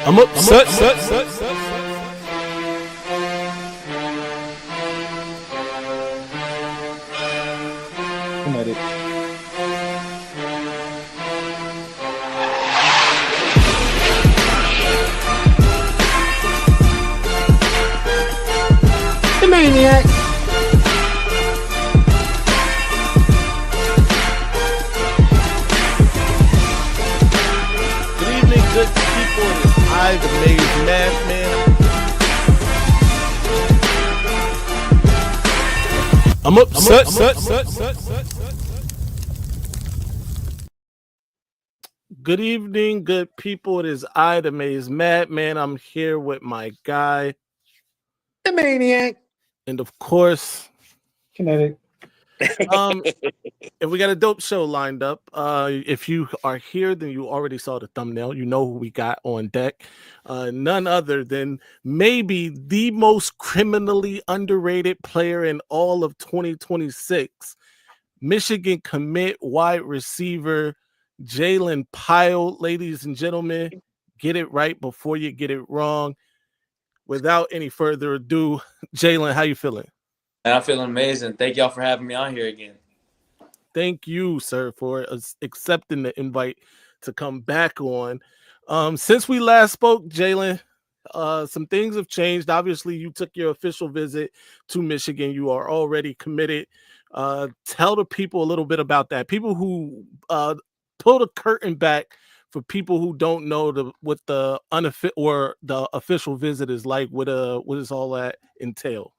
I'm upset. Committed. The maniac. Good evening, good people. It is I, the Mayor's Madman. I'm upset. Good evening, good people. It is I, the Mayor's Madman. I'm here with my guy, The maniac. and of course, Kinetic. and we got a dope show lined up. If you are here, then you already saw the thumbnail. You know who we got on deck. None other than maybe the most criminally underrated player in all of 2026. Michigan commit wide receiver Jaylen Pyle. Ladies and gentlemen, get it right before you get it wrong. Without any further ado, Jaylen, how you feeling? And I'm feeling amazing. Thank y'all for having me on here again. Thank you, sir, for accepting the invite to come back on. Since we last spoke, Jaylen, some things have changed. Obviously, you took your official visit to Michigan. You are already committed. Tell the people a little bit about that. People who pull the curtain back for people who don't know what the official visit is like. What does all that entail?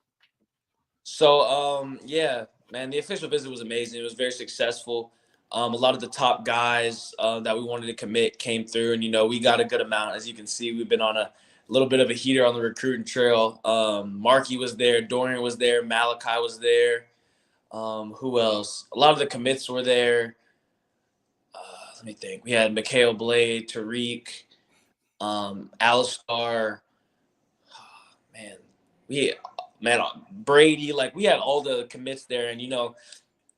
So, yeah, man, the official visit was amazing. It was very successful. A lot of the top guys that we wanted to commit came through, and, we got a good amount. As you can see, we've been on a little bit of a heater on the recruiting trail. Markey was there. Dorian was there. Malachi was there. Who else? A lot of the commits were there. Let me think. We had Mikhail Blade, Tariq, Alistar. Brady, we had all the commits there, and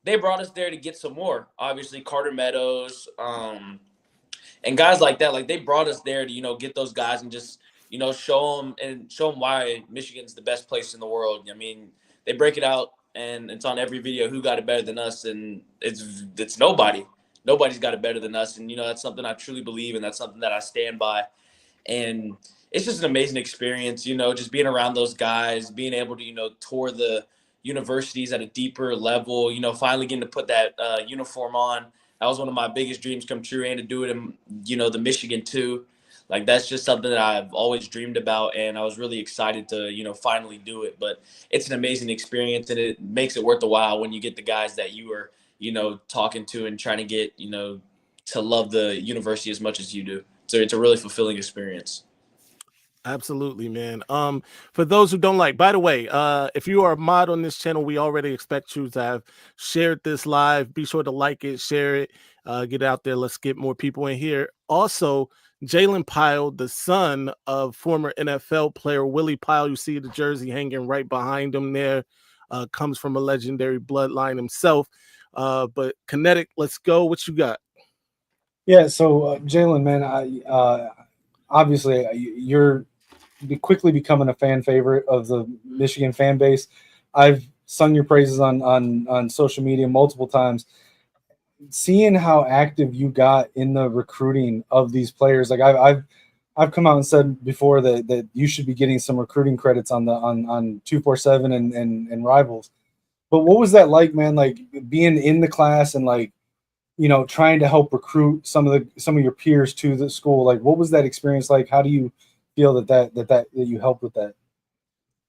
they brought us there to get some more. Obviously, Carter Meadows, and guys like that. They brought us there to get those guys and just show them why Michigan's the best place in the world. I mean, they break it out, and it's on every video who got it better than us, and it's nobody. Nobody's got it better than us, and that's something I truly believe, and that's something that I stand by, and it's just an amazing experience, just being around those guys, being able to, tour the universities at a deeper level, finally getting to put that uniform on. That was one of my biggest dreams come true, and to do it in, the Michigan too. That's just something that I've always dreamed about, and I was really excited to, finally do it. But it's an amazing experience, and it makes it worth the while when you get the guys that you are, talking to and trying to get, to love the university as much as you do. So it's a really fulfilling experience. Absolutely, man. For those who don't by the way, if you are a mod on this channel, we already expect you to have shared this live. Be sure to like it, share it, get out there. Let's get more people in here. Also, Jaylen Pyle, the son of former NFL player Willie Pyle, you see the jersey hanging right behind him there, comes from a legendary bloodline himself. But Kinetic, let's go. What you got? Yeah, so Jaylen, man, obviously you're quickly becoming a fan favorite of the Michigan fan base. I've sung your praises on social media multiple times. Seeing how active you got in the recruiting of these players, I've come out and said before that you should be getting some recruiting credits on 247 and Rivals. But what was that like, man? Being in the class and trying to help recruit some of your peers to the school. What was that experience like? How do you feel that you helped with that?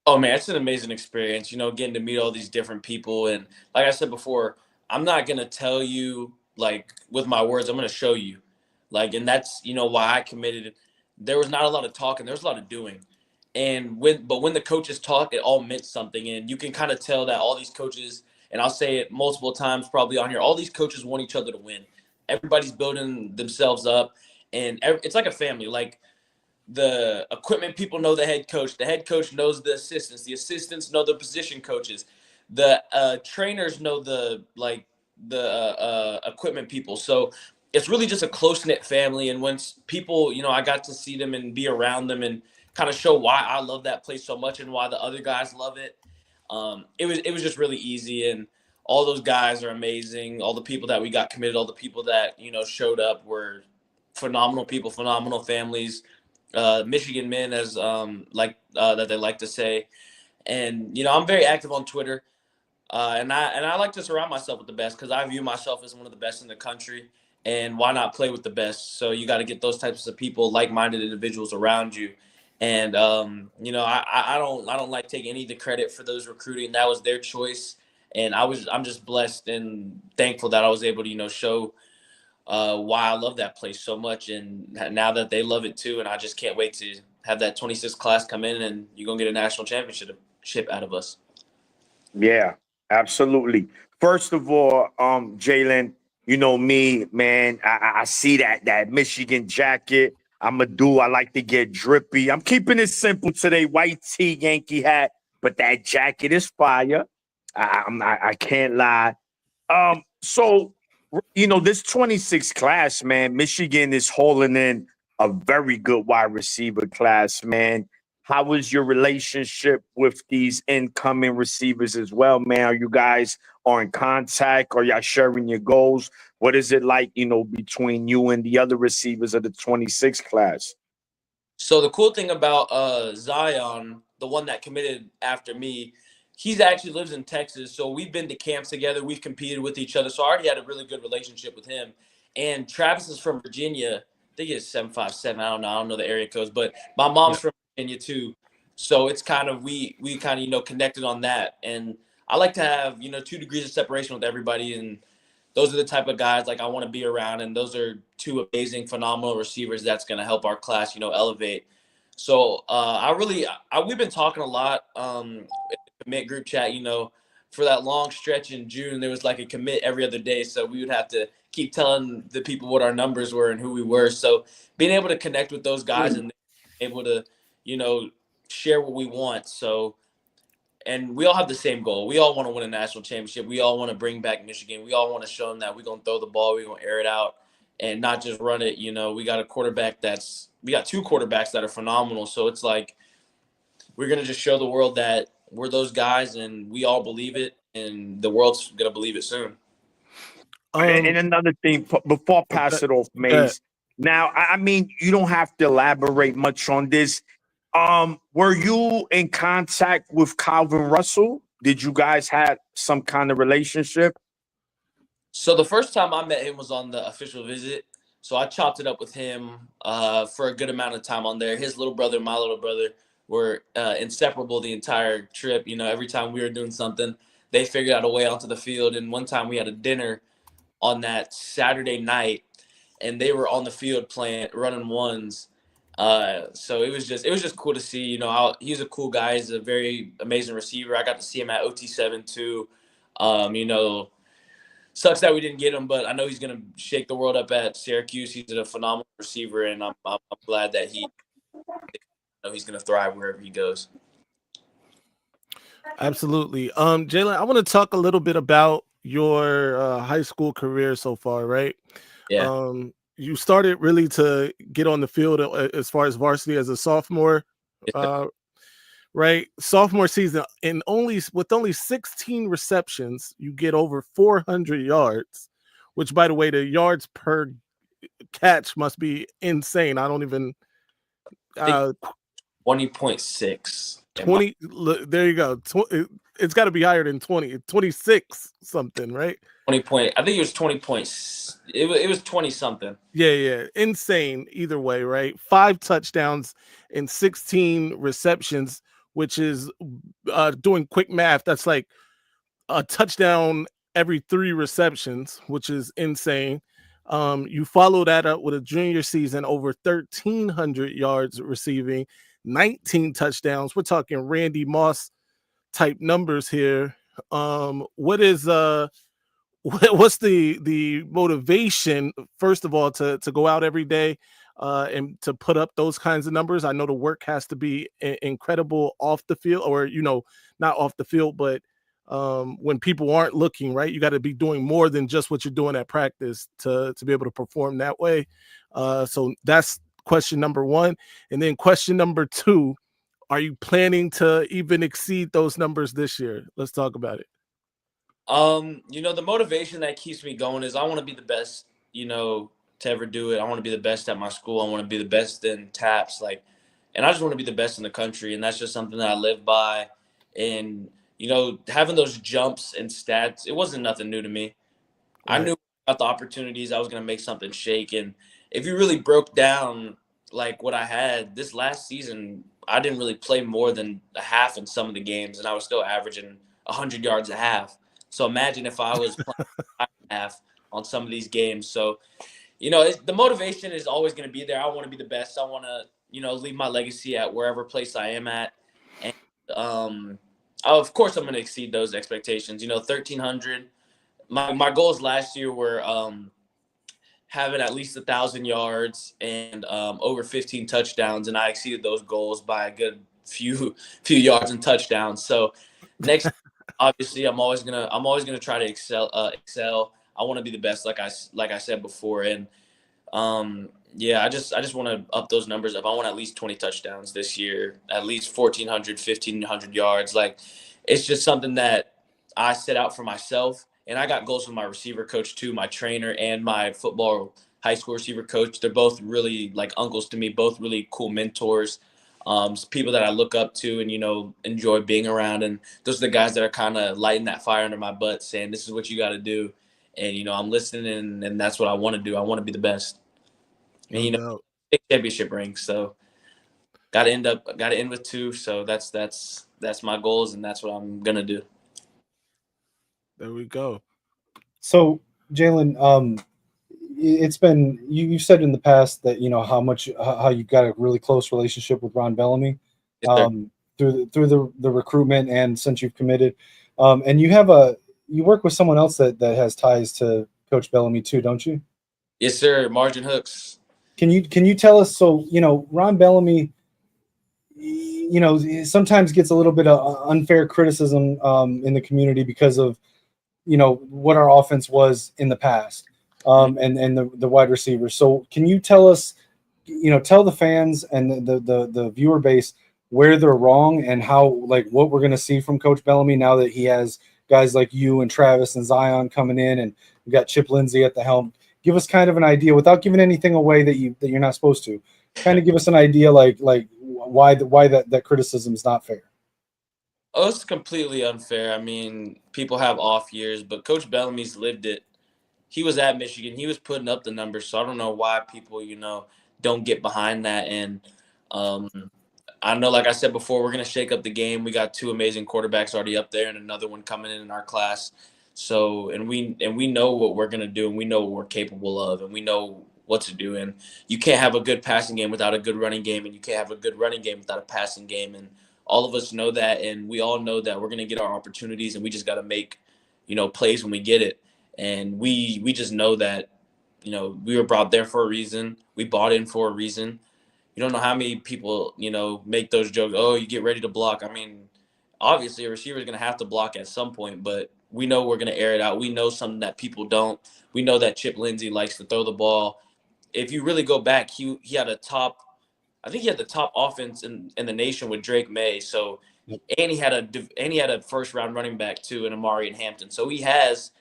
Oh man, it's an amazing experience, getting to meet all these different people. And like I said before, I'm not going to tell you like with my words. I'm going to show you. Like, and that's, you know, why I committed. There was not a lot of talking. There was a lot of doing. And when the coaches talk, it all meant something. And you can kind of tell that all these coaches, and I'll say it multiple times probably on here, all these coaches want each other to win. Everybody's building themselves up. And it's like a family. Like, the equipment people know the head coach knows the assistants know the position coaches, the trainers know the equipment people. So it's really just a close-knit family. And once people, you know, I got to see them and be around them and kind of show why I love that place so much and why the other guys love it. It was just really easy. And all those guys are amazing. All the people that we got committed, all the people that, you know, showed up were phenomenal people, phenomenal families. Michigan men, as that they like to say. And, you know, I'm very active on Twitter, and I like to surround myself with the best, because I view myself as one of the best in the country. And why not play with the best? So you got to get those types of people, like-minded individuals around you. And you know, I don't like taking any of the credit for those recruiting. That was their choice, and I'm just blessed and thankful that I was able to, you know, show why I love that place so much, and now that they love it too. And I just can't wait to have that 26 class come in, and you're gonna get a national championship out of us. Yeah, absolutely. First of all, Jaylen, you know me, man. I see that Michigan jacket. I like to get drippy. I'm keeping it simple today. White tee, Yankee hat, but that jacket is fire. I can't lie. So you know, this 26 class, man, Michigan is holding in a very good wide receiver class, man. How was your relationship with these incoming receivers as well, man? Are you guys in contact? Are y'all sharing your goals? What is it like, you know, between you and the other receivers of the 26 class? So the cool thing about Zion, the one that committed after me, he's actually lives in Texas. So we've been to camps together. We've competed with each other. So I already had a really good relationship with him. And Travis is from Virginia. I think it's 757. I don't know the area codes, but my mom's from Virginia too. So it's kind of, we kind of, you know, connected on that. And I like to have, you know, 2 degrees of separation with everybody. And those are the type of guys like I want to be around. And those are 2 amazing, phenomenal receivers that's going to help our class, you know, elevate. So we've been talking a lot in the commit group chat, you know, for that long stretch in June. There was like a commit every other day. So we would have to keep telling the people what our numbers were and who we were. So being able to connect with those guys and able to, you know, share what we want. So, and we all have the same goal. We all want to win a national championship. We all want to bring back Michigan. We all want to show them that we're going to throw the ball, we're going to air it out and not just run it. You know, we got 2 quarterbacks that are phenomenal. So it's like, we're going to just show the world that we're those guys and we all believe it, and the world's going to believe it soon. And another thing, before I pass it off, Mace. Now, I mean, you don't have to elaborate much on this. Were you in contact with Calvin Russell? Did you guys have some kind of relationship? So the first time I met him was on the official visit. So I chopped it up with him for a good amount of time on there. His little brother and my little brother were inseparable the entire trip. You know, every time we were doing something, they figured out a way onto the field. And one time we had a dinner on that Saturday night, and they were on the field running ones. So it was just cool to see. You know, he's a cool guy. He's a very amazing receiver. I got to see him at OT7 too. You know, sucks that we didn't get him, but I know he's going to shake the world up at Syracuse. He's a phenomenal receiver, and I'm glad that he's going to thrive wherever he goes. Absolutely. Jaylen, I want to talk a little bit about your high school career so far, right? Yeah. You started really to get on the field as far as varsity as a sophomore, right? Sophomore season, and with only 16 receptions, you get over 400 yards, which, by the way, the yards per catch must be insane. I don't even 20.6. 20. There you go. It's got to be higher than 20. 26 something, right? 20 point. I think it was 20 points. It was 20 something. Yeah. Insane either way, right? 5 touchdowns and 16 receptions, which is doing quick math. That's like a touchdown every 3 receptions, which is insane. You follow that up with a junior season over 1,300 yards receiving, 19 touchdowns. We're talking Randy Moss type numbers here. What is what's the motivation, first of all, to go out every day and to put up those kinds of numbers? I know the work has to be incredible off the field, or not off the field, but when people aren't looking, right? You got to be doing more than just what you're doing at practice to be able to perform that way. So that's question number 1. And then question number 2, are you planning to even exceed those numbers this year? Let's talk about it. The motivation that keeps me going is I want to be the best, to ever do it. I want to be the best at my school. I want to be the best in TAPS, and I just want to be the best in the country. And that's just something that I live by. And, having those jumps and stats, it wasn't nothing new to me. Right. I knew about the opportunities. I was going to make something shake. And if you really broke down what I had this last season, I didn't really play more than a half in some of the games, and I was still averaging 100 yards a half. So imagine if I was playing half on some of these games. So, the motivation is always going to be there. I want to be the best. I want to, leave my legacy at wherever place I am at. And, of course, I'm going to exceed those expectations. 1,300. My goals last year were having at least 1,000 yards and over 15 touchdowns, and I exceeded those goals by a good few yards and touchdowns. So next, obviously, I'm always gonna try to excel. I want to be the best, like I said before, and I just want to up those numbers up. I want at least 20 touchdowns this year, at least 1,400, 1,500 yards. It's just something that I set out for myself. And I got goals from my receiver coach too, my trainer and my football high school receiver coach. They're both really like uncles to me, both really cool mentors, people that I look up to and, enjoy being around. And those are the guys that are kind of lighting that fire under my butt, saying, this is what you got to do. And, I'm listening, and that's what I want to do. I want to be the best. And, big championship ring. So got to end with 2. So that's my goals, and that's what I'm going to do. There we go. So, Jaylen, it's been you've said in the past that how you got a really close relationship with Ron Bellamy, Yes, through the recruitment and since you've committed, and you work with someone else that has ties to Coach Bellamy too, don't you? Yes, sir. Margin Hooks. Can you tell us? So Ron Bellamy, sometimes gets a little bit of unfair criticism in the community because of what our offense was in the past, and the wide receivers. So can you tell us, tell the fans and the viewer base where they're wrong and how, what we're going to see from Coach Bellamy now that he has guys like you and Travis and Zion coming in, and we've got Chip Lindsey at the helm. Give us kind of an idea without giving anything away that you're not supposed to. Kind of give us an idea why that criticism is not fair. Oh, it's completely unfair. I mean, people have off years, but Coach Bellamy's lived it. He was at Michigan. He was putting up the numbers, so I don't know why people, don't get behind that. And I know, like I said before, we're going to shake up the game. We got 2 amazing quarterbacks already up there and another one coming in our class. So, and we know what we're going to do, and we know what we're capable of, and we know what to do. And you can't have a good passing game without a good running game, and you can't have a good running game without a passing game. And all of us know that, and we all know that we're going to get our opportunities, and we just got to make, plays when we get it. And we just know that, we were brought there for a reason. We bought in for a reason. You don't know how many people, make those jokes. Oh, you get ready to block. I mean, obviously a receiver is going to have to block at some point, but we know we're going to air it out. We know something that people don't. We know that Chip Lindsey likes to throw the ball. If you really go back, he had I think he had the top offense in the nation with Drake May. So, and he had a first round running back too in Amari and Hampton. So he has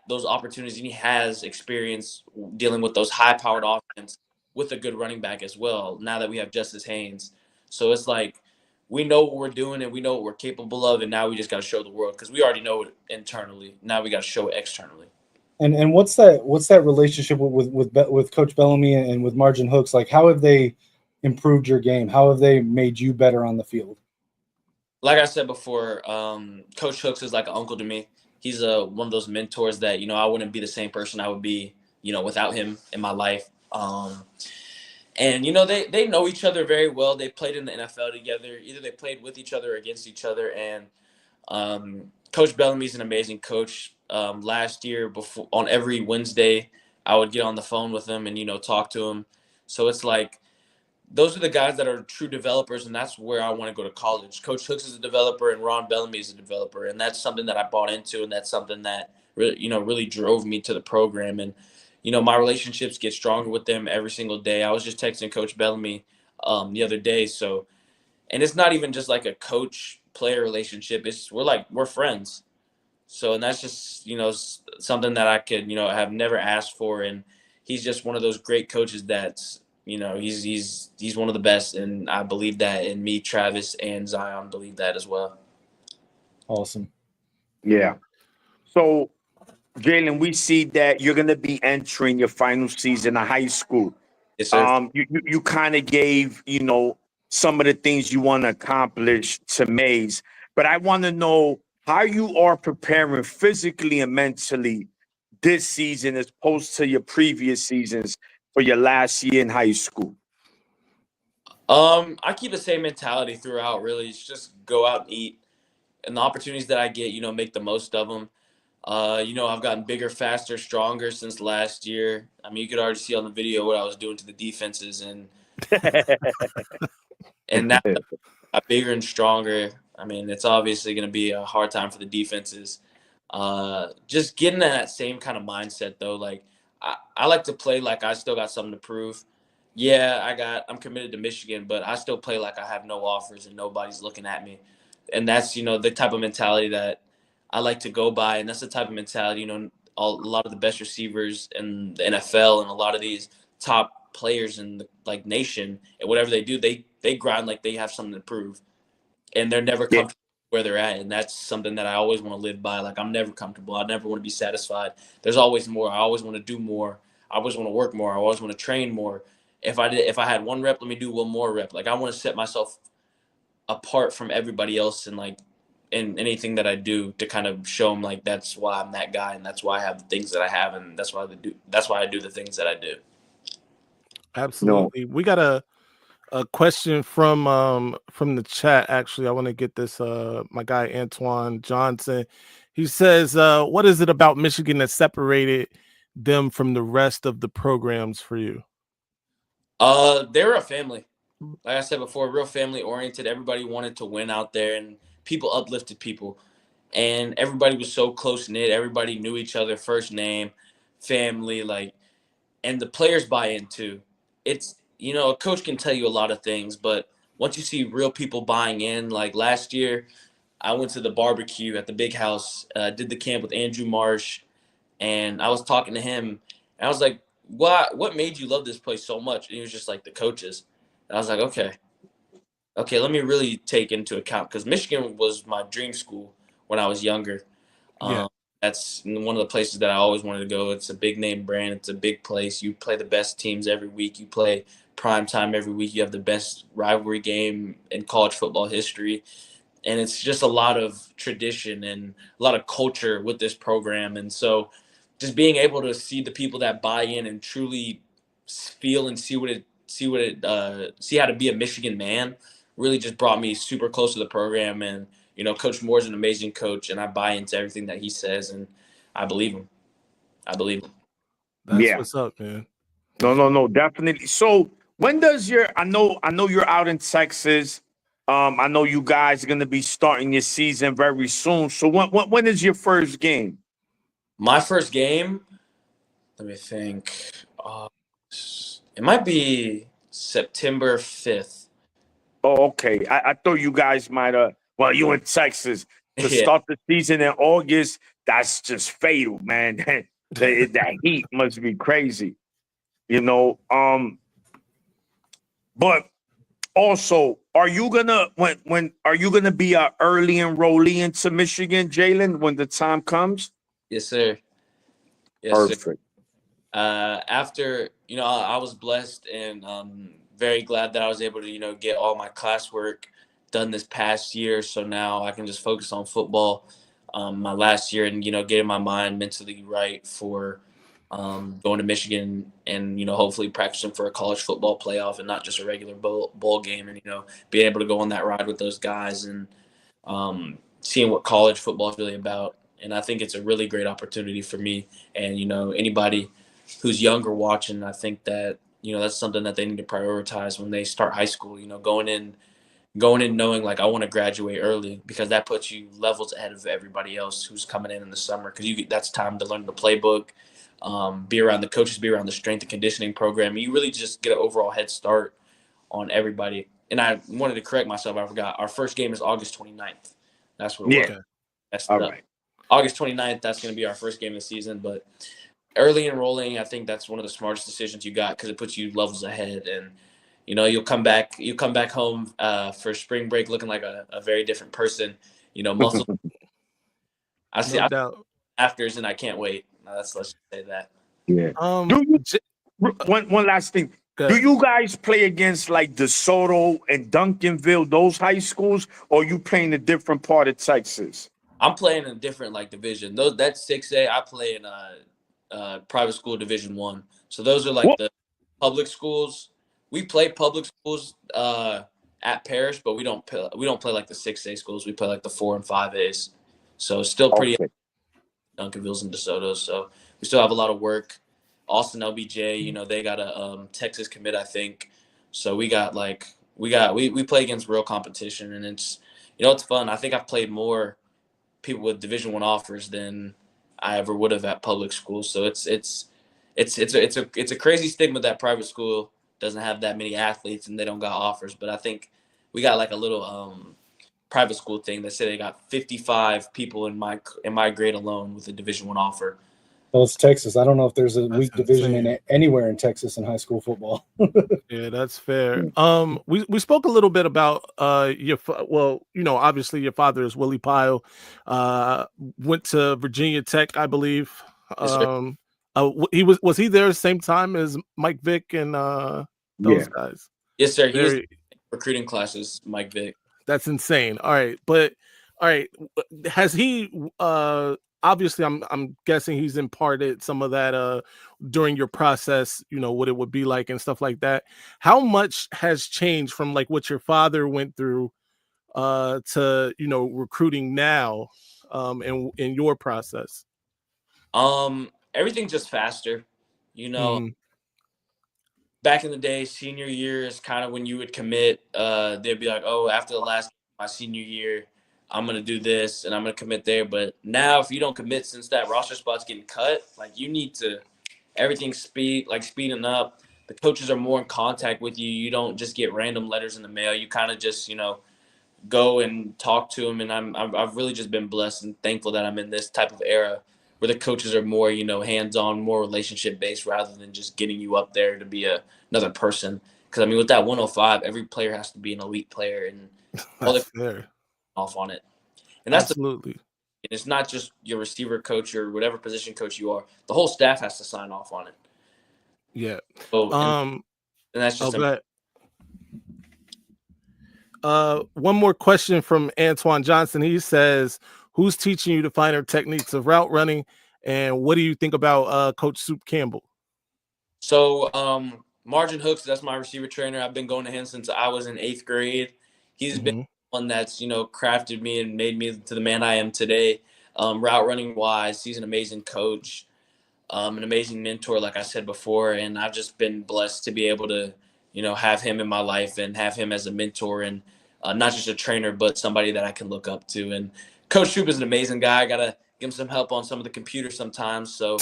those opportunities, and he has experience dealing with those high powered offense with a good running back as well. Now that we have Justice Haynes, so it's we know what we're doing and we know what we're capable of, and now we just got to show the world because we already know it internally. Now we got to show it externally. And what's that relationship with Coach Bellamy and with Margin Hooks? How have they improved your game? How have they made you better on the field? Like I said before, Coach Hooks is like an uncle to me. he's one of those mentors that, you know, I wouldn't be the same person I would be, you know, without him in my life. And, you know, they know each other very well. They played in the NFL together. Either they played with each other or against each other. And Coach Bellamy's an amazing coach. Last year, before on every Wednesday, I would get on the phone with him and, you know, talk to him. So it's like those are the guys that are true developers, and that's where I want to go to college. Coach Hooks is a developer, and Ron Bellamy is a developer, and that's something that I bought into, and that's something that really, you know, really drove me to the program. And you know, my relationships get stronger with them every single day. I was just texting Coach Bellamy the other day, so and it's not even just like a coach player relationship. It's we're friends. So, and that's just, you know, something that I could, you know, have never asked for. And he's just one of those great coaches that's, you know, he's one of the best. And I believe that, and me, Travis, and Zion believe that as well. Awesome. Yeah. So, Jaylen, we see that you're going to be entering your final season of high school. Yes, sir. You kind of gave, you know, some of the things you want to accomplish to Mays, but I want to know how you are preparing physically and mentally this season as opposed to your previous seasons for your last year in high school. I keep the same mentality throughout, really. It's just go out and eat. And the opportunities that I get, you know, make the most of them. You know, I've gotten bigger, faster, stronger since last year. I mean, you could already see on the video what I was doing to the defenses, and now I'm bigger and stronger. I mean, it's obviously going to be a hard time for the defenses. Just getting that same kind of mindset, though. Like, I like to play like I still got something to prove. Yeah, I'm committed to Michigan, but I still play like I have no offers and nobody's looking at me. And that's, you know, the type of mentality that I like to go by. And that's the type of mentality, you know, a lot of the best receivers in the NFL and a lot of these top players in the like nation, and whatever they do, they grind like they have something to prove, and they're never Yeah. comfortable where they're at. And that's something that I always want to live by. Like, I'm never comfortable. I never want to be satisfied. There's always more. I always want to do more. I always want to work more. I always want to train more. If I had one rep, let me do one more rep. Like, I want to set myself apart from everybody else, and like in anything that I do, to kind of show them like that's why I'm that guy, and that's why I have the things that I have, and that's why I do the things that I do. Absolutely. We got a question from the chat. Actually, I want to get this my guy Antoine Johnson. He says, what is it about Michigan that separated them from the rest of the programs for you? They're a family. Like I said before, real family oriented. Everybody wanted to win out there, and people uplifted people, and everybody was so close knit. Everybody knew each other, first name, family, like, and the players buy in too. It's, you know, a coach can tell you a lot of things, but once you see real people buying in, like last year, I went to the barbecue at the big house, did the camp with Andrew Marsh, and I was talking to him, and I was like, what made you love this place so much? And he was just like, the coaches. And I was like, okay, let me really take into account, because Michigan was my dream school when I was younger. Yeah. That's one of the places that I always wanted to go. It's a big name brand. It's a big place. You play the best teams every week. You play prime time every week. You have the best rivalry game in college football history. And it's just a lot of tradition and a lot of culture with this program. And so just being able to see the people that buy in and truly feel and see how to be a Michigan man really just brought me super close to the program. And, you know, Coach Moore's an amazing coach, and I buy into everything that he says, and I believe him. That's Yeah. what's up, man. No, definitely. So when does I know you're out in Texas. I know you guys are gonna be starting your season very soon. So when is your first game? My first game, let me think. It might be September 5th. Oh, okay. I thought you guys might well, you in Texas to Yeah. start the season in August. That's just fatal, man. That heat must be crazy. You know, but also, are you gonna when are you gonna be a early enrollee into Michigan, Jaylen, when the time comes? Yes, sir. Yes, sir. Perfect. After, you know, I was blessed and very glad that I was able to, you know, get all my classwork done this past year. So now I can just focus on football. my last year and, getting my mind mentally right for going to Michigan and, hopefully practicing for a college football playoff and not just a regular bowl game and, being able to go on that ride with those guys and seeing what college football is really about. And I think it's a really great opportunity for me and, anybody who's younger watching. I think that, that's something that they need to prioritize when they start high school, going in knowing like I want to graduate early because that puts you levels ahead of everybody else who's coming in the summer because that's time to learn the playbook, be around the coaches, be around the strength and conditioning program. You really just get an overall head start on everybody. And I wanted to correct myself. I forgot. Our first game is August 29th. That's what it was. Yeah. That's All right. August 29th. That's going to be our first game of the season. But early enrolling, I think that's one of the smartest decisions you got because it puts you levels ahead and you'll come back home for spring break looking like a very different person. Muscles. No doubt. Afters, and I can't wait. Let's just say that. Yeah. One last thing. Do you guys play against like DeSoto and Duncanville, those high schools, or you play in a different part of Texas? I'm playing in a different division. That's 6A. I play in private school Division 1. So those are the public schools. We play public schools at Parish, but we don't play like the 6A schools. We play like the 4 and 5As. So it's still pretty Duncanville's and DeSoto's. So we still have a lot of work. Austin LBJ, they got a Texas commit, I think. So we play against real competition, and it's it's fun. I think I've played more people with Division 1 offers than I ever would have at public school. So it's a crazy stigma that private school doesn't have that many athletes and they don't got offers. But I think we got like a little private school thing that said they got 55 people in my grade alone with a Division 1 offer. Well, it's Texas. I don't know if there's a weak division anywhere in Texas in high school football. Yeah, that's fair. We spoke a little bit about obviously your father is Willie Pyle, went to Virginia Tech, I believe. Was he there the same time as Mike Vick and those guys? Yes, sir. He was in recruiting classes, Mike Vick. That's insane. All right, has he? Obviously, I'm guessing he's imparted some of that during your process. What it would be like and stuff like that. How much has changed from like what your father went through to recruiting now, in your process? Everything's just faster. Back in the day, senior year is kind of when you would commit. They'd be like, oh, after the last my senior year, I'm going to do this and I'm going to commit there. But now if you don't commit since that roster spot's getting cut, like you need to – everything's speeding up. The coaches are more in contact with you. You don't just get random letters in the mail. You kind of just, go and talk to them. And I've really just been blessed and thankful that I'm in this type of era where the coaches are more, hands-on, more relationship-based rather than just getting you up there to be another person. Because, with that 105, every player has to be an elite player. And that's fair. Off on it. And that's absolutely. It's not just your receiver coach or whatever position coach you are. The whole staff has to sign off on it. Yeah. So, and that's just one more question from Antoine Johnson. He says, who's teaching you the finer techniques of route running, and what do you think about Coach Soup Campbell? So Margin Hooks, that's my receiver trainer. I've been going to him since I was in 8th grade. He's been one that's crafted me and made me to the man I am today. Route running wise, he's an amazing coach, an amazing mentor, like I said before, and I've just been blessed to be able to have him in my life and have him as a mentor and not just a trainer but somebody that I can look up to. And Coach Troop is an amazing guy. I gotta give him some help on some of the computers sometimes, so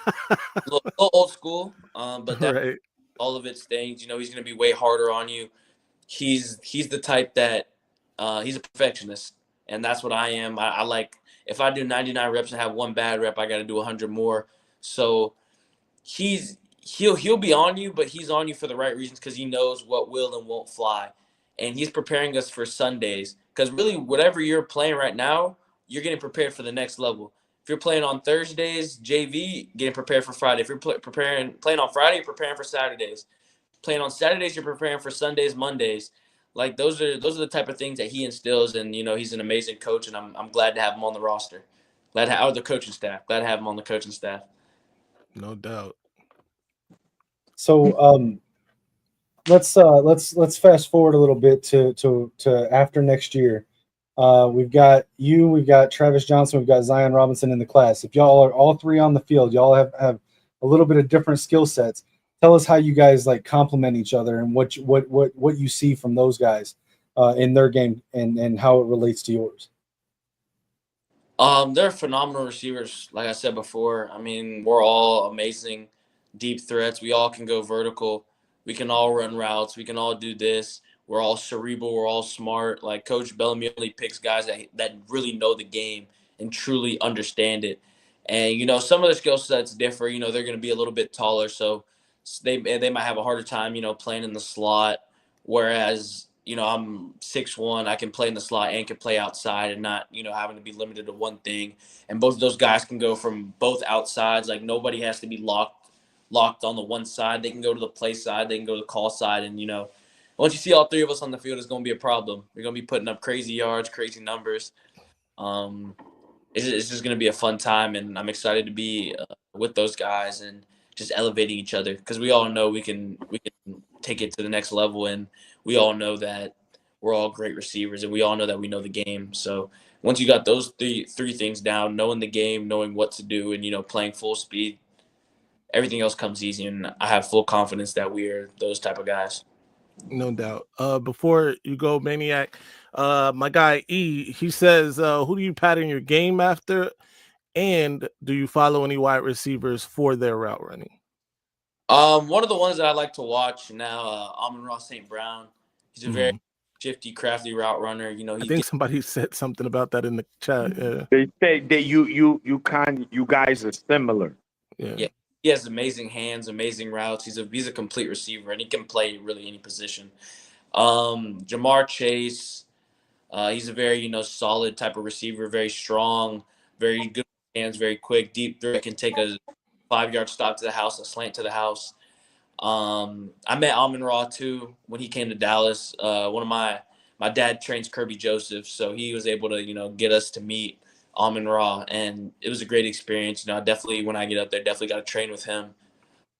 a little old school, but that all of it stays. He's gonna be way harder on you. He's the type that he's a perfectionist, and that's what I am. I like, if I do 99 reps and have one bad rep, I got to do 100 more. So he'll be on you, but he's on you for the right reasons because he knows what will and won't fly, and he's preparing us for Sundays. Because really, whatever you're playing right now, you're getting prepared for the next level. If you're playing on Thursdays, JV, getting prepared for Friday. If you're playing on Friday, you're preparing for Saturdays. Playing on Saturdays, you're preparing for Sundays, Mondays. Like those are the type of things that he instills, and he's an amazing coach, and I'm glad to have him on the roster. Or the coaching staff. Glad to have him on the coaching staff. No doubt. So let's fast forward a little bit to after next year. We've got you, we've got Travis Johnson, we've got Zion Robinson in the class. If y'all are all three on the field, y'all have a little bit of different skill sets. Tell us how you guys like complement each other and what you see from those guys in their game and how it relates to yours. They're phenomenal receivers. Like I said before, I mean, we're all amazing deep threats. We all can go vertical. We can all run routes. We can all do this. We're all cerebral. We're all smart. Like Coach Bellamy only picks guys that really know the game and truly understand it. And some of the skill sets differ. They're going to be a little bit taller, so they might have a harder time, playing in the slot. Whereas I'm 6'1", I can play in the slot and can play outside and not having to be limited to one thing. And both of those guys can go from both outsides. Like nobody has to be locked on the one side. They can go to the play side. They can go to the call side. And once you see all three of us on the field, it's going to be a problem. We're going to be putting up crazy yards, crazy numbers. It's just going to be a fun time, and I'm excited to be with those guys and just elevating each other because we all know we can take it to the next level, and we all know that we're all great receivers, and we all know that we know the game. So once you got those three things down, knowing the game, knowing what to do, and playing full speed, everything else comes easy. And I have full confidence that we are those type of guys. No doubt. Before you go, Maniac, my guy E, he says, who do you pattern your game after? And do you follow any wide receivers for their route running? One of the ones that I like to watch now, Amon-Ra St. Brown. He's a very shifty, crafty route runner. I think somebody said something about that in the chat. Yeah. They say that you guys are similar. Yeah. He has amazing hands, amazing routes. He's a complete receiver, and he can play really any position. Jamar Chase, he's a very solid type of receiver, very strong, very good hands, very quick, deep threat, can take a 5-yard stop to the house, a slant to the house. I met Amon-Ra too when he came to Dallas. One of my dad trains Kirby Joseph, so he was able to get us to meet Amon-Ra, and it was a great experience. Definitely when I get up there, definitely got to train with him.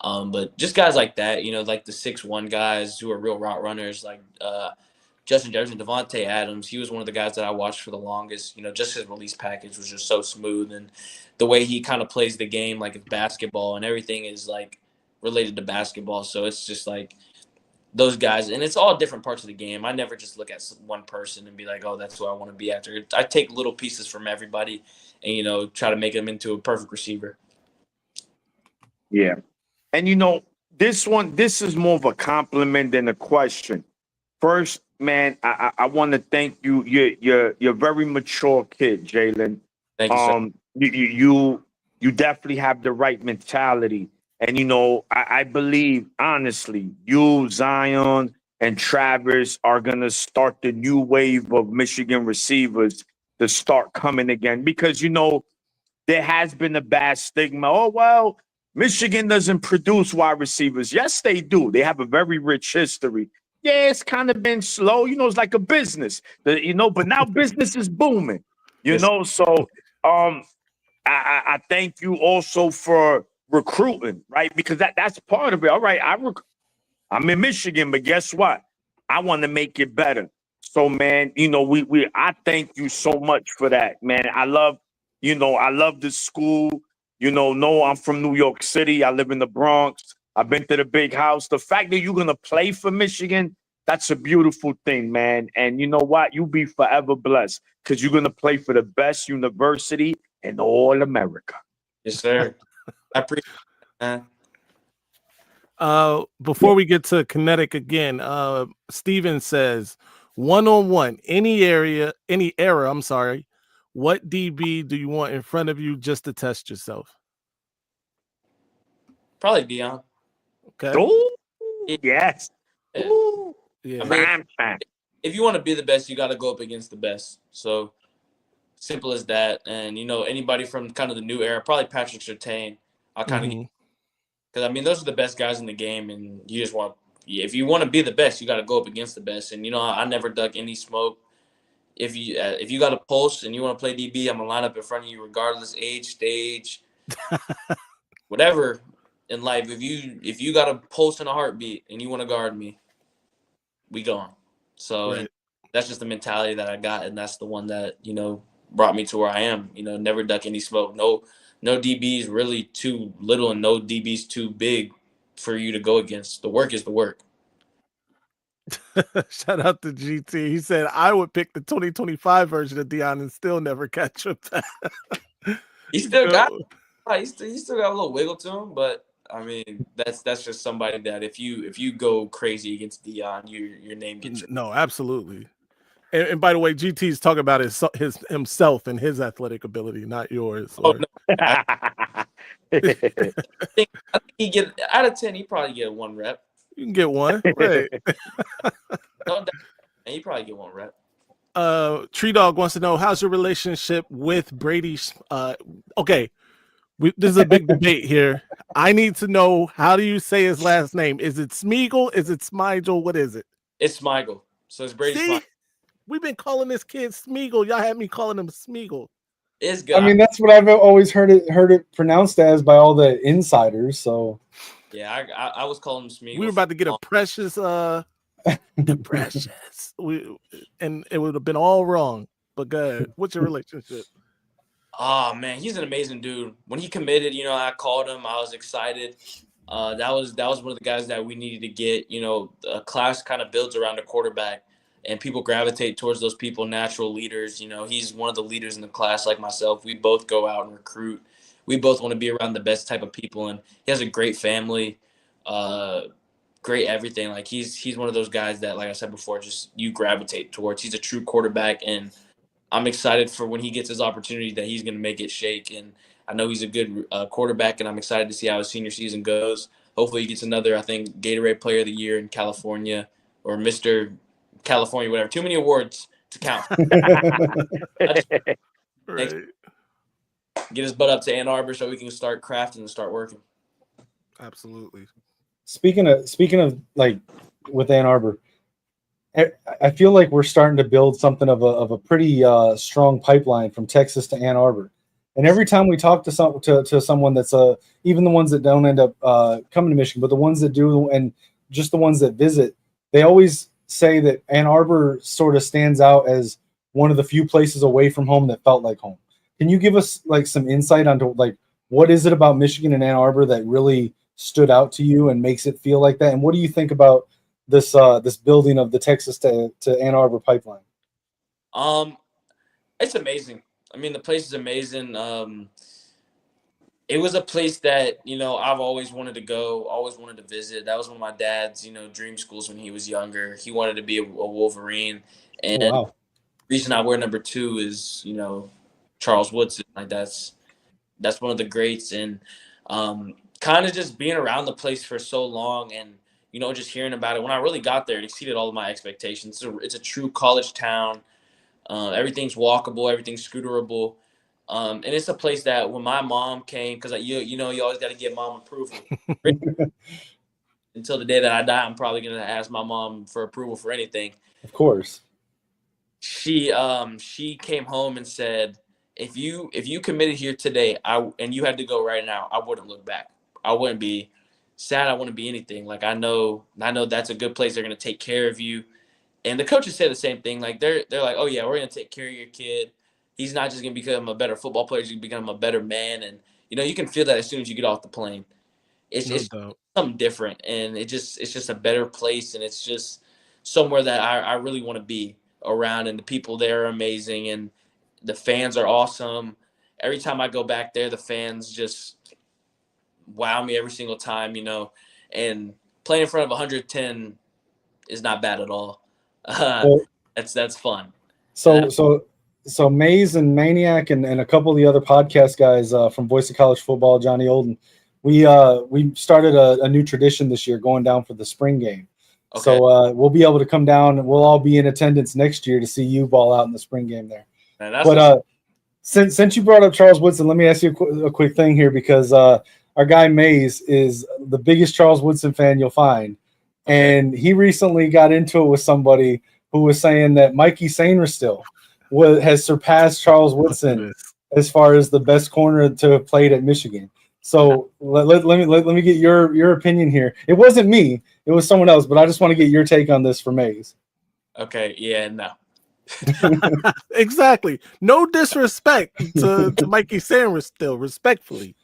But just guys like that, like the 6'1" guys who are real route runners, like Justin Jefferson, Devontae Adams. He was one of the guys that I watched for the longest. Just his release package was just so smooth, and the way he kind of plays the game, like it's basketball, and everything is like related to basketball. So it's just like those guys, and it's all different parts of the game. I never just look at one person and be like, oh, that's who I want to be after. I take little pieces from everybody and, try to make them into a perfect receiver. Yeah. And this is more of a compliment than a question. First, man, I want to thank you. You're a very mature kid, Jaylen. Thank you, sir. You definitely have the right mentality. And I believe honestly, you, Zion, and Travis are gonna start the new wave of Michigan receivers to start coming again. Because there has been a bad stigma. Oh, well, Michigan doesn't produce wide receivers. Yes, they do. They have a very rich history. Yeah, it's kind of been slow. It's like a business. But now business is booming. So I thank you also for recruiting, right? Because that's part of it. All right, I'm in Michigan, but guess what? I want to make it better. So, man, I thank you so much for that, man. I love the school. No, I'm from New York City. I live in the Bronx. I've been to the big house. The fact that you're going to play for Michigan, that's a beautiful thing, man. And you know what? You'll be forever blessed because you're going to play for the best university in all America. Yes, sir. I appreciate it, man. Before we get to kinetic again, Steven says, one-on-one, any era, I'm sorry, what DB do you want in front of you just to test yourself? Probably Deion. Okay. Ooh, yes. Ooh. Yeah. I mean, if you want to be the best, you got to go up against the best. So simple as that. And, anybody from kind of the new era, probably Patrick Surtain. I'll kind of because, I mean, those are the best guys in the game, and you just if you want to be the best, you got to go up against the best. And, I never duck any smoke. if you got a pulse and you want to play DB, I'm gonna line up in front of you regardless age, stage, whatever in life. If you got a pulse and a heartbeat and you want to guard me, we going. So Right. and that's just the mentality that I got, and that's the one that brought me to where I am. Never duck any smoke. No DBs really too little and no DBs too big for you to go against. The work is the work. Shout out to GT. He said I would pick the 2025 version of Dion and still never catch him. He still got he still got a little wiggle to him, but I mean that's just somebody that if you go crazy against Dion, your name gets. No, absolutely. And by the way, GT's talking about his himself and his athletic ability, not yours. Oh no. I think he get out of 10. He probably get 1 rep. You can get 1, right? No doubt. And he probably get 1 rep. Tree Dog wants to know how's your relationship with Brady. Okay, this is a big debate here. I need to know, how do you say his last name? Is it Smeaggel? Is it Smeaggel? What is it? It's Smeaggel. So it's Brady Smeaggel. We've been calling this kid Smeaggel. Y'all had me calling him Smeaggel. It's good. I mean, that's what I've always heard it pronounced as by all the insiders. So yeah, I was calling him Smeaggel. We were about to get a precious, the precious. And it would have been all wrong. But good. What's your relationship? Oh man, he's an amazing dude. When he committed, I called him. I was excited. That was one of the guys that we needed to get. A class kind of builds around a quarterback, and people gravitate towards those people, natural leaders. He's one of the leaders in the class, like myself. We both go out and recruit. We both want to be around the best type of people, and he has a great family, great everything. Like he's one of those guys that, like I said before, just you gravitate towards. He's a true quarterback, and I'm excited for when he gets his opportunity that he's going to make it shake. And I know he's a good quarterback, and I'm excited to see how his senior season goes. Hopefully he gets another, I think, Gatorade Player of the Year in California, or Mr. California, whatever. Too many awards to count. Right. Get his butt up to Ann Arbor so we can start crafting and start working. Absolutely. Speaking of like with Ann Arbor, I feel like we're starting to build something of a pretty strong pipeline from Texas to Ann Arbor. And every time we talk to someone that's even the ones that don't end up coming to Michigan, but the ones that do, and just the ones that visit, they always say that Ann Arbor sort of stands out as one of the few places away from home that felt like home. Can you give us like some insight onto like what is it about Michigan and Ann Arbor that really stood out to you and makes it feel like that? And what do you think about this building of the Texas to Ann Arbor pipeline? It's amazing. I mean, the place is amazing. It was a place that, I've always wanted to go, always wanted to visit. That was one of my dad's, dream schools when he was younger. He wanted to be a Wolverine. And wow. The reason I wear number 2 is, Charles Woodson. Like that's one of the greats. And kind of just being around the place for so long and, just hearing about it. When I really got there, it exceeded all of my expectations. It's a true college town. Everything's walkable. Everything's scooterable. And it's a place that when my mom came, because you always got to get mom approval. Until the day that I die, I'm probably going to ask my mom for approval for anything. Of course. She came home and said, if you committed here today, and you had to go right now, I wouldn't look back. I wouldn't be sad. I wouldn't be anything. Like I know that's a good place. They're going to take care of you. And the coaches say the same thing. Like they're like, oh yeah, we're going to take care of your kid. He's not just going to become a better football player. He's going to become a better man. And, you can feel that as soon as you get off the plane. It's something different. And it's just a better place. And it's just somewhere that I really want to be around. And the people there are amazing. And the fans are awesome. Every time I go back there, the fans just wow me every single time, And playing in front of 110 is not bad at all. That's fun. So Maze and Maniac and a couple of the other podcast guys from Voice of College Football, Johnny Olden, we started a new tradition this year, going down for the spring game. Okay. So we'll be able to come down and we'll all be in attendance next year to see you ball out in the spring game there. Man, since you brought up Charles Woodson, let me ask you a quick thing here, because our guy Maze is the biggest Charles Woodson fan you'll find. Okay. And he recently got into it with somebody who was saying that Mikey Sainristil has surpassed Charles Woodson as far as the best corner to have played at Michigan. So let me get your opinion here. It wasn't me, it was someone else, but I just want to get your take on this for Mays. Okay, yeah, no. Exactly. No disrespect to Mikey Sanders still, respectfully.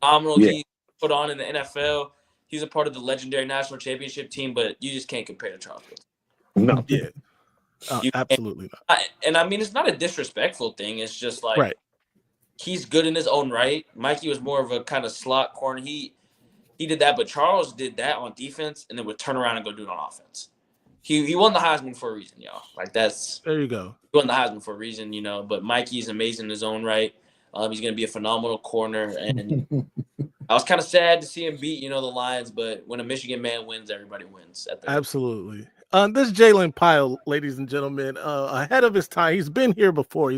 Phenomenal. Yeah. He put on in the NFL. He's a part of the legendary national championship team, but you just can't compare to Charles Woodson. No. Yeah. You can't. Absolutely not. And I mean, it's not a disrespectful thing. It's just like Right. he's good in his own right. Mikey was more of a kind of slot corner. He did that, but Charles did that on defense and then would turn around and go do it on offense. He won the Heisman for a reason, y'all. Like There you go. he won the Heisman for a reason, you know. But Mikey's amazing in his own right. He's going to be a phenomenal corner, and I was kind of sad to see him beat, the Lions. But when a Michigan man wins, everybody wins. Absolutely. This Jaylen Pyle, ladies and gentlemen, ahead of his time. He's been here before.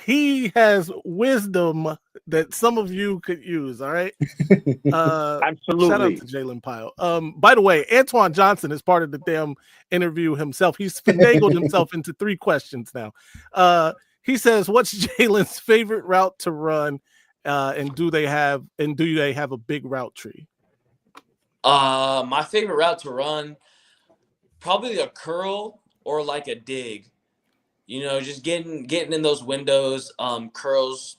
He has wisdom that some of you could use. All right. Absolutely. Shout out to Jaylen Pyle. By the way, Antoine Johnson is part of the damn interview himself. He's finagled himself into 3 questions now. He says, "What's Jaylen's favorite route to run? And do they have a big route tree?" My favorite route to run, probably a curl or like a dig. Just getting in those windows. Curls,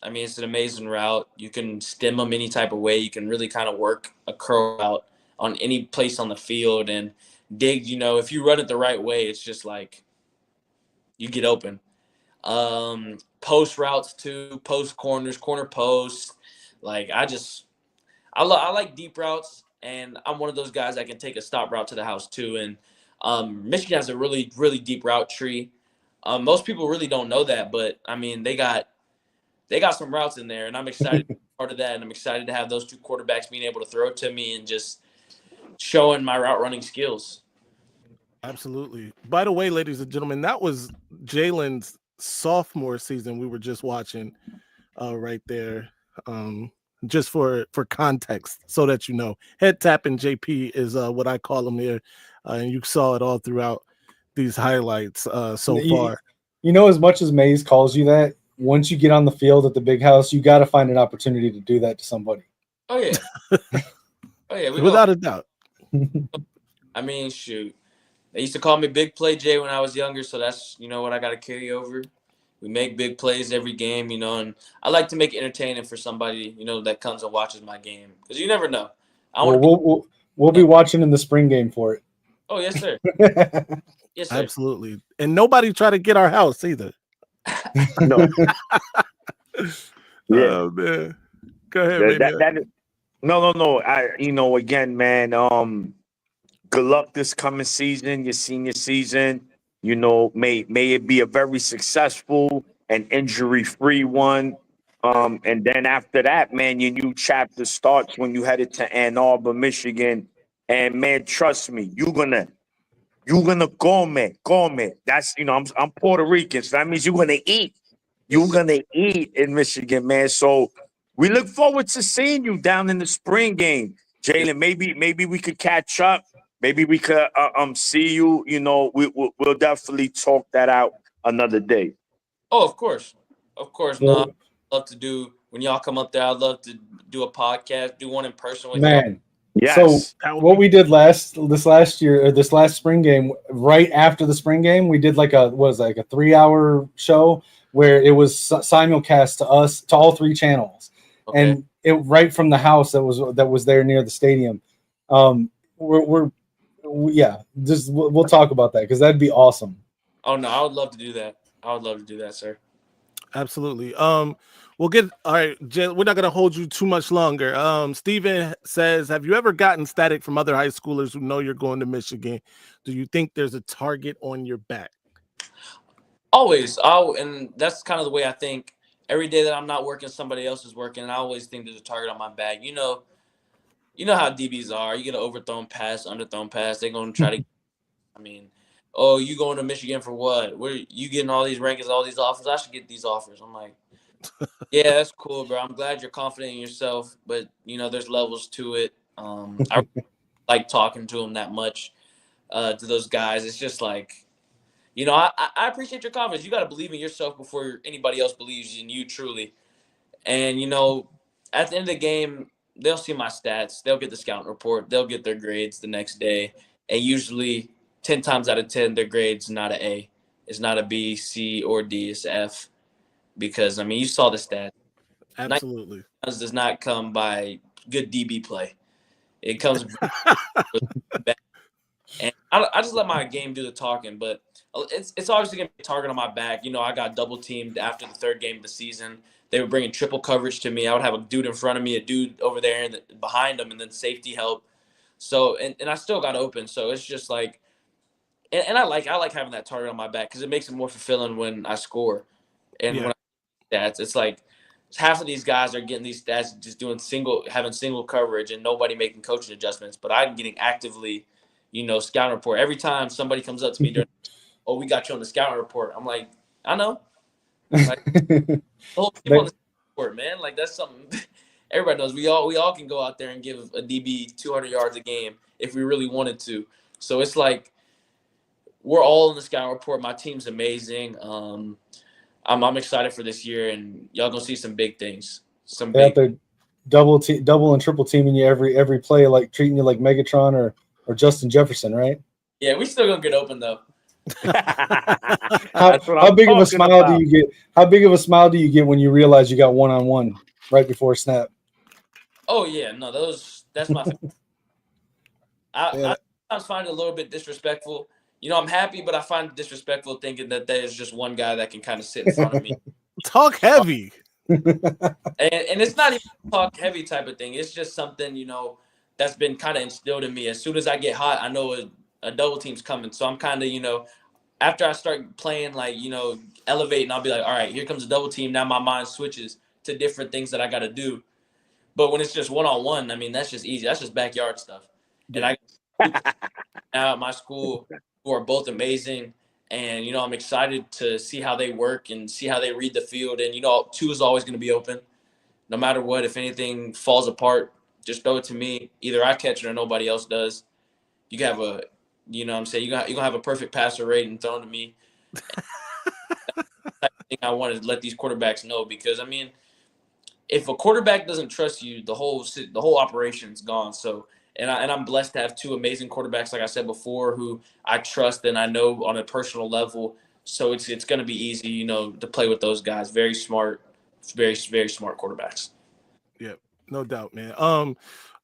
I mean, it's an amazing route. You can stem them any type of way. You can really kind of work a curl out on any place on the field. And dig, if you run it the right way, it's just like you get open. Post routes too, post corners, corner posts. Like I like deep routes, and I'm one of those guys that can take a stop route to the house too. And Michigan has a really, really deep route tree. Most people really don't know that, but I mean they got some routes in there, and I'm excited to be part of that, and I'm excited to have those 2 quarterbacks being able to throw it to me and just showing my route running skills. Absolutely. By the way, ladies and gentlemen, that was Jaylen's sophomore season we were just watching right there. Just for context, so that you know, head tapping JP is what I call him here, and you saw it all throughout these highlights so far. As much as Mays calls you that, once you get on the field at the big house, you got to find an opportunity to do that to somebody. Oh yeah, without a doubt. I mean, shoot, they used to call me Big Play Jay when I was younger, so that's what I got to carry over. We make big plays every game, and I like to make it entertaining for somebody, that comes and watches my game, because you never know. We'll be watching in the spring game for it. Oh, yes, sir. Yes, sir. Absolutely. And nobody try to get our house either. No. Yeah. Oh, man. Go ahead, No. Again, man, good luck this coming season, your senior season. May it be a very successful and injury-free one. And then after that, man, your new chapter starts when you headed to Ann Arbor, Michigan. And man, trust me, you're gonna gourmet. That's I'm Puerto Rican, so that means you're gonna eat. You're gonna eat in Michigan, man. So we look forward to seeing you down in the spring game, Jaylen. Maybe we could catch up. Maybe we could see you. We'll definitely talk that out another day. Oh, of course. No, I'd love to do when y'all come up there. I'd love to do a podcast, do one in person with man. y'all. Yes. So what we did this last spring game, right after the spring game, we did like a 3-hour show where it was simulcast to all 3 channels, Okay. and it right from the house that was there near the stadium. We'll talk about that because that'd be awesome. Oh no, I would love to do that, sir. Absolutely. We'll get all right. We're not gonna hold you too much longer. Steven says, have you ever gotten static from other high schoolers who know you're going to Michigan? Do you think there's a target on your back? Always. And that's kind of the way I think. Every day that I'm not working, somebody else is working. And I always think there's a target on my back. You know how DBs are. You get an overthrown pass, underthrown pass. They're gonna try to. I mean, oh, you going to Michigan for what? Where you getting all these rankings, all these offers? I should get these offers. I'm like, yeah, that's cool, bro. I'm glad you're confident in yourself, but there's levels to it. I like talking to them that much, to those guys. It's just like, I appreciate your confidence. You got to believe in yourself before anybody else believes in you truly. And, at the end of the game, they'll see my stats. They'll get the scouting report. They'll get their grades the next day. And usually 10 times out of 10, their grade's not an A. It's not a B, C, or D. It's F. Because, you saw the stats. Absolutely. Does not come by good DB play. It comes bad. And I just let my game do the talking, but it's obviously going to be a target on my back. I got double teamed after the third game of the season. They were bringing triple coverage to me. I would have a dude in front of me, a dude over there and behind him, and then safety help. So, and I still got open. So it's just like, and I like having that target on my back because it makes it more fulfilling when I score. And when stats, it's like half of these guys are getting these stats just having single coverage and nobody making coaching adjustments. But I'm getting actively, scouting report. Every time somebody comes up to me during, oh, we got you on the scouting report. I'm like, I know. Like, the whole team on the report, man. Like, that's something everybody knows. We all can go out there and give a DB 200 yards a game if we really wanted to. So it's like we're all in the scouting report. My team's amazing. I'm excited for this year, and y'all gonna see some big things. They're double and triple teaming you every play, like treating you like Megatron or Justin Jefferson, right? Yeah, we still gonna get open though. How big of a smile do you get? How big of a smile do you get when you realize you got 1-on-1 right before snap? Oh yeah, no, that's my. I sometimes find it a little bit disrespectful. I'm happy, but I find it disrespectful thinking that there's just one guy that can kind of sit in front of me. Talk heavy. And it's not even a talk heavy type of thing. It's just something, that's been kind of instilled in me. As soon as I get hot, I know a double team's coming. So I'm kind of, after I start playing, like, elevating, I'll be like, all right, here comes a double team. Now my mind switches to different things that I got to do. But when it's just one-on-one, that's just easy. That's just backyard stuff. Yeah. And now at my school who are both amazing. And, I'm excited to see how they work and see how they read the field. And, two is always going to be open. No matter what, if anything falls apart, just throw it to me. Either I catch it or nobody else does. You can have you're going to have a perfect passer rate and thrown to me. That's the type of thing I want to let these quarterbacks know because, if a quarterback doesn't trust you, the whole operation's gone. So, and I'm blessed to have two amazing quarterbacks, like I said before, who I trust and I know on a personal level. So it's going to be easy, to play with those guys. Very smart, very, very smart quarterbacks. Yeah, no doubt, man.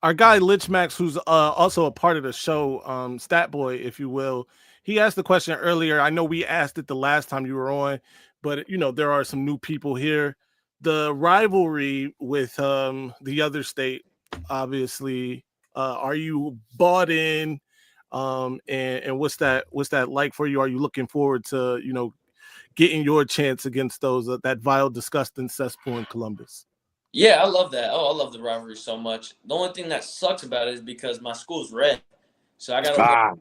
Our guy Lich Max, who's also a part of the show, Stat Boy, if you will, he asked the question earlier. I know we asked it the last time you were on, but there are some new people here. The rivalry with the other state, obviously, are you bought in? And what's that like for you? Are you looking forward to getting your chance against those that vile, disgusting cesspool in Columbus? Yeah, I love that. Oh, I love the rivalry so much. The only thing that sucks about it is because my school's red, so I got to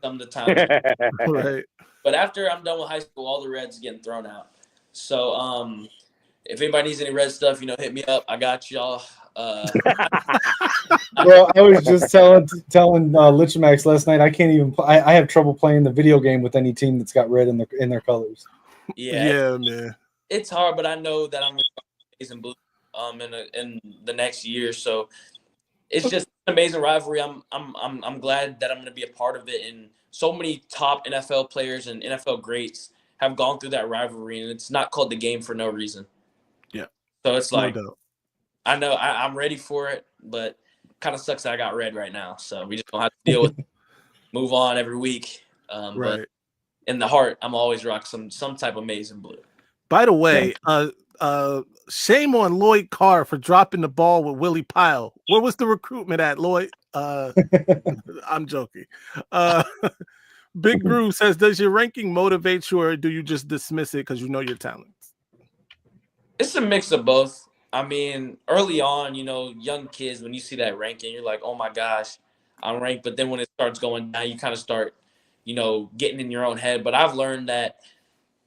some of the times. Right. But after I'm done with high school, all the reds getting thrown out. So if anybody needs any red stuff, hit me up. I got y'all. Well, I was just telling Lich Max last night. I can't even. I have trouble playing the video game with any team that's got red in their colors. Yeah, man. It's hard, but I know that I'm amazing blue in the next year. So it's just an amazing rivalry. I'm glad that I'm going to be a part of it. And so many top NFL players and NFL greats have gone through that rivalry, and it's not called the game for no reason. Yeah. So it's like, I know I'm ready for it, but kind of sucks that I got red right now. So we just don't have to deal with it. Move on every week. Right. But in the heart, I'm always rock some type of amazing blue. By the way, shame on Lloyd Carr for dropping the ball with Willie Pyle. Where was the recruitment at, Lloyd? I'm joking. Big Groove says, does your ranking motivate you or do you just dismiss it because you know your talents? It's a mix of both. Early on, young kids, when you see that ranking, you're like, oh my gosh, I'm ranked. But then when it starts going down, you kind of start, getting in your own head. But I've learned that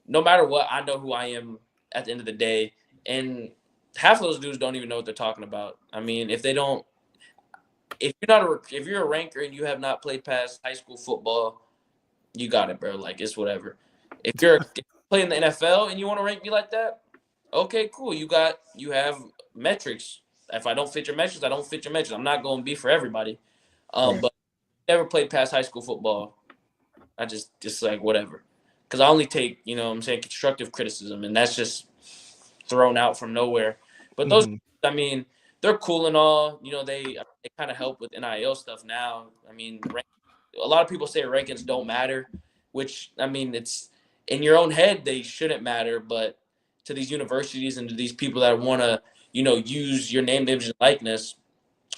no matter what, I know who I am at the end of the day. And half of those dudes don't even know what they're talking about. If you're a ranker and you have not played past high school football, you got it, bro. Like, it's whatever. If you're playing the NFL and you want to rank me like that, okay, cool. You have metrics. If I don't fit your metrics, I don't fit your metrics. I'm not going to be for everybody. Right. But never played past high school football. I just like whatever. Because I only take, you know what I'm saying, constructive criticism, and that's just thrown out from nowhere. But those, I mean, they're cool and all. You know, they kind of help with NIL stuff now. I mean, a lot of people say rankings don't matter, which, I mean, it's in your own head they shouldn't matter, but to these universities and to these people that want to, you know, use your name, image, and likeness,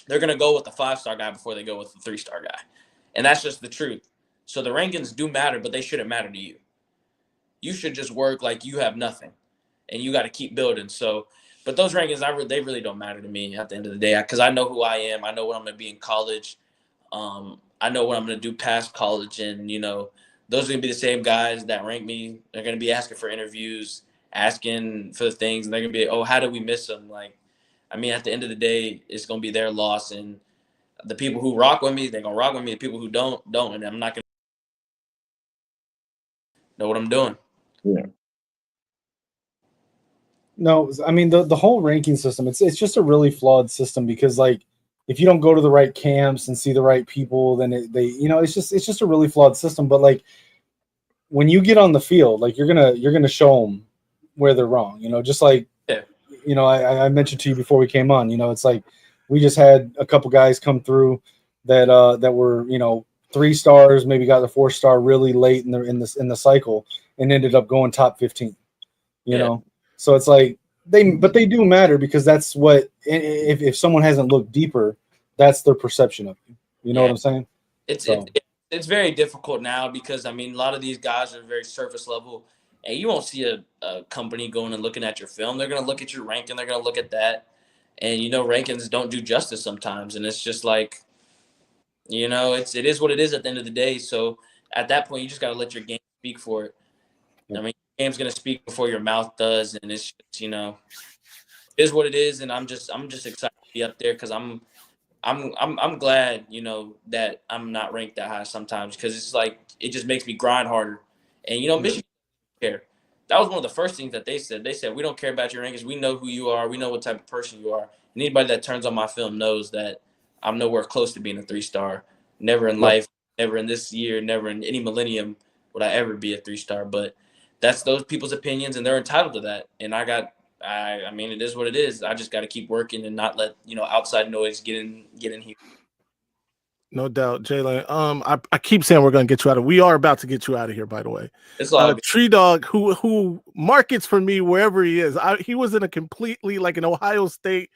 they're going to go with the 5-star guy before they go with the 3-star guy. And that's just the truth. So the rankings do matter, but they shouldn't matter to you. You should just work like you have nothing, and you got to keep building. So, but those rankings, they really don't matter to me at the end of the day, because I know who I am. I know what I'm going to be in college. I know what I'm going to do past college, and, you know, those are going to be the same guys that rank me. They're going to be asking for interviews, asking for the things, and they're going to be, oh, how did we miss them? Like, I mean, at the end of the day, it's going to be their loss, and the people who rock with me, they're going to rock with me. The people who don't, and I'm not going to know what I'm doing. Yeah. No, I mean the whole ranking system, it's just a really flawed system, because like if you don't go to the right camps and see the right people, then it's just a really flawed system. But like when you get on the field, like you're gonna show them where they're wrong. You know, just like you know, I mentioned to you before we came on. You know, it's like we just had a couple guys come through that were, you know, 3 stars, maybe got the 4-star really late in the cycle, and ended up going top 15. You know, so it's like they do matter, because that's what, if someone hasn't looked deeper, that's their perception of you. You know what I'm saying? It's very difficult now, because I mean a lot of these guys are very surface level, and you won't see a company going and looking at your film. They're going to look at your ranking. They're going to look at that, and you know rankings don't do justice sometimes, and it's just like, you know, it is what it is at the end of the day. So at that point, you just got to let your game speak for it. I mean, your game's going to speak before your mouth does, and it's just, you know, it is what it is, and I'm just excited to be up there, because I'm glad, you know, that I'm not ranked that high sometimes, because it's like it just makes me grind harder. And you know, Michigan doesn't care. That was one of the first things that they said. They said, we don't care about your rankings. We know who you are. We know what type of person you are. And anybody that turns on my film knows that I'm nowhere close to being a 3-star. Never in life, never in this year, never in any millennium would I ever be a 3-star. But that's those people's opinions, and they're entitled to that. And I mean, it is what it is. I just got to keep working and not let, you know, outside noise get in here. No doubt, Jaylen. I keep saying we're gonna get you out of. We are about to get you out of here, by the way. It's all good. Tree Dog, who markets for me wherever he is. He was in a completely, like, an Ohio State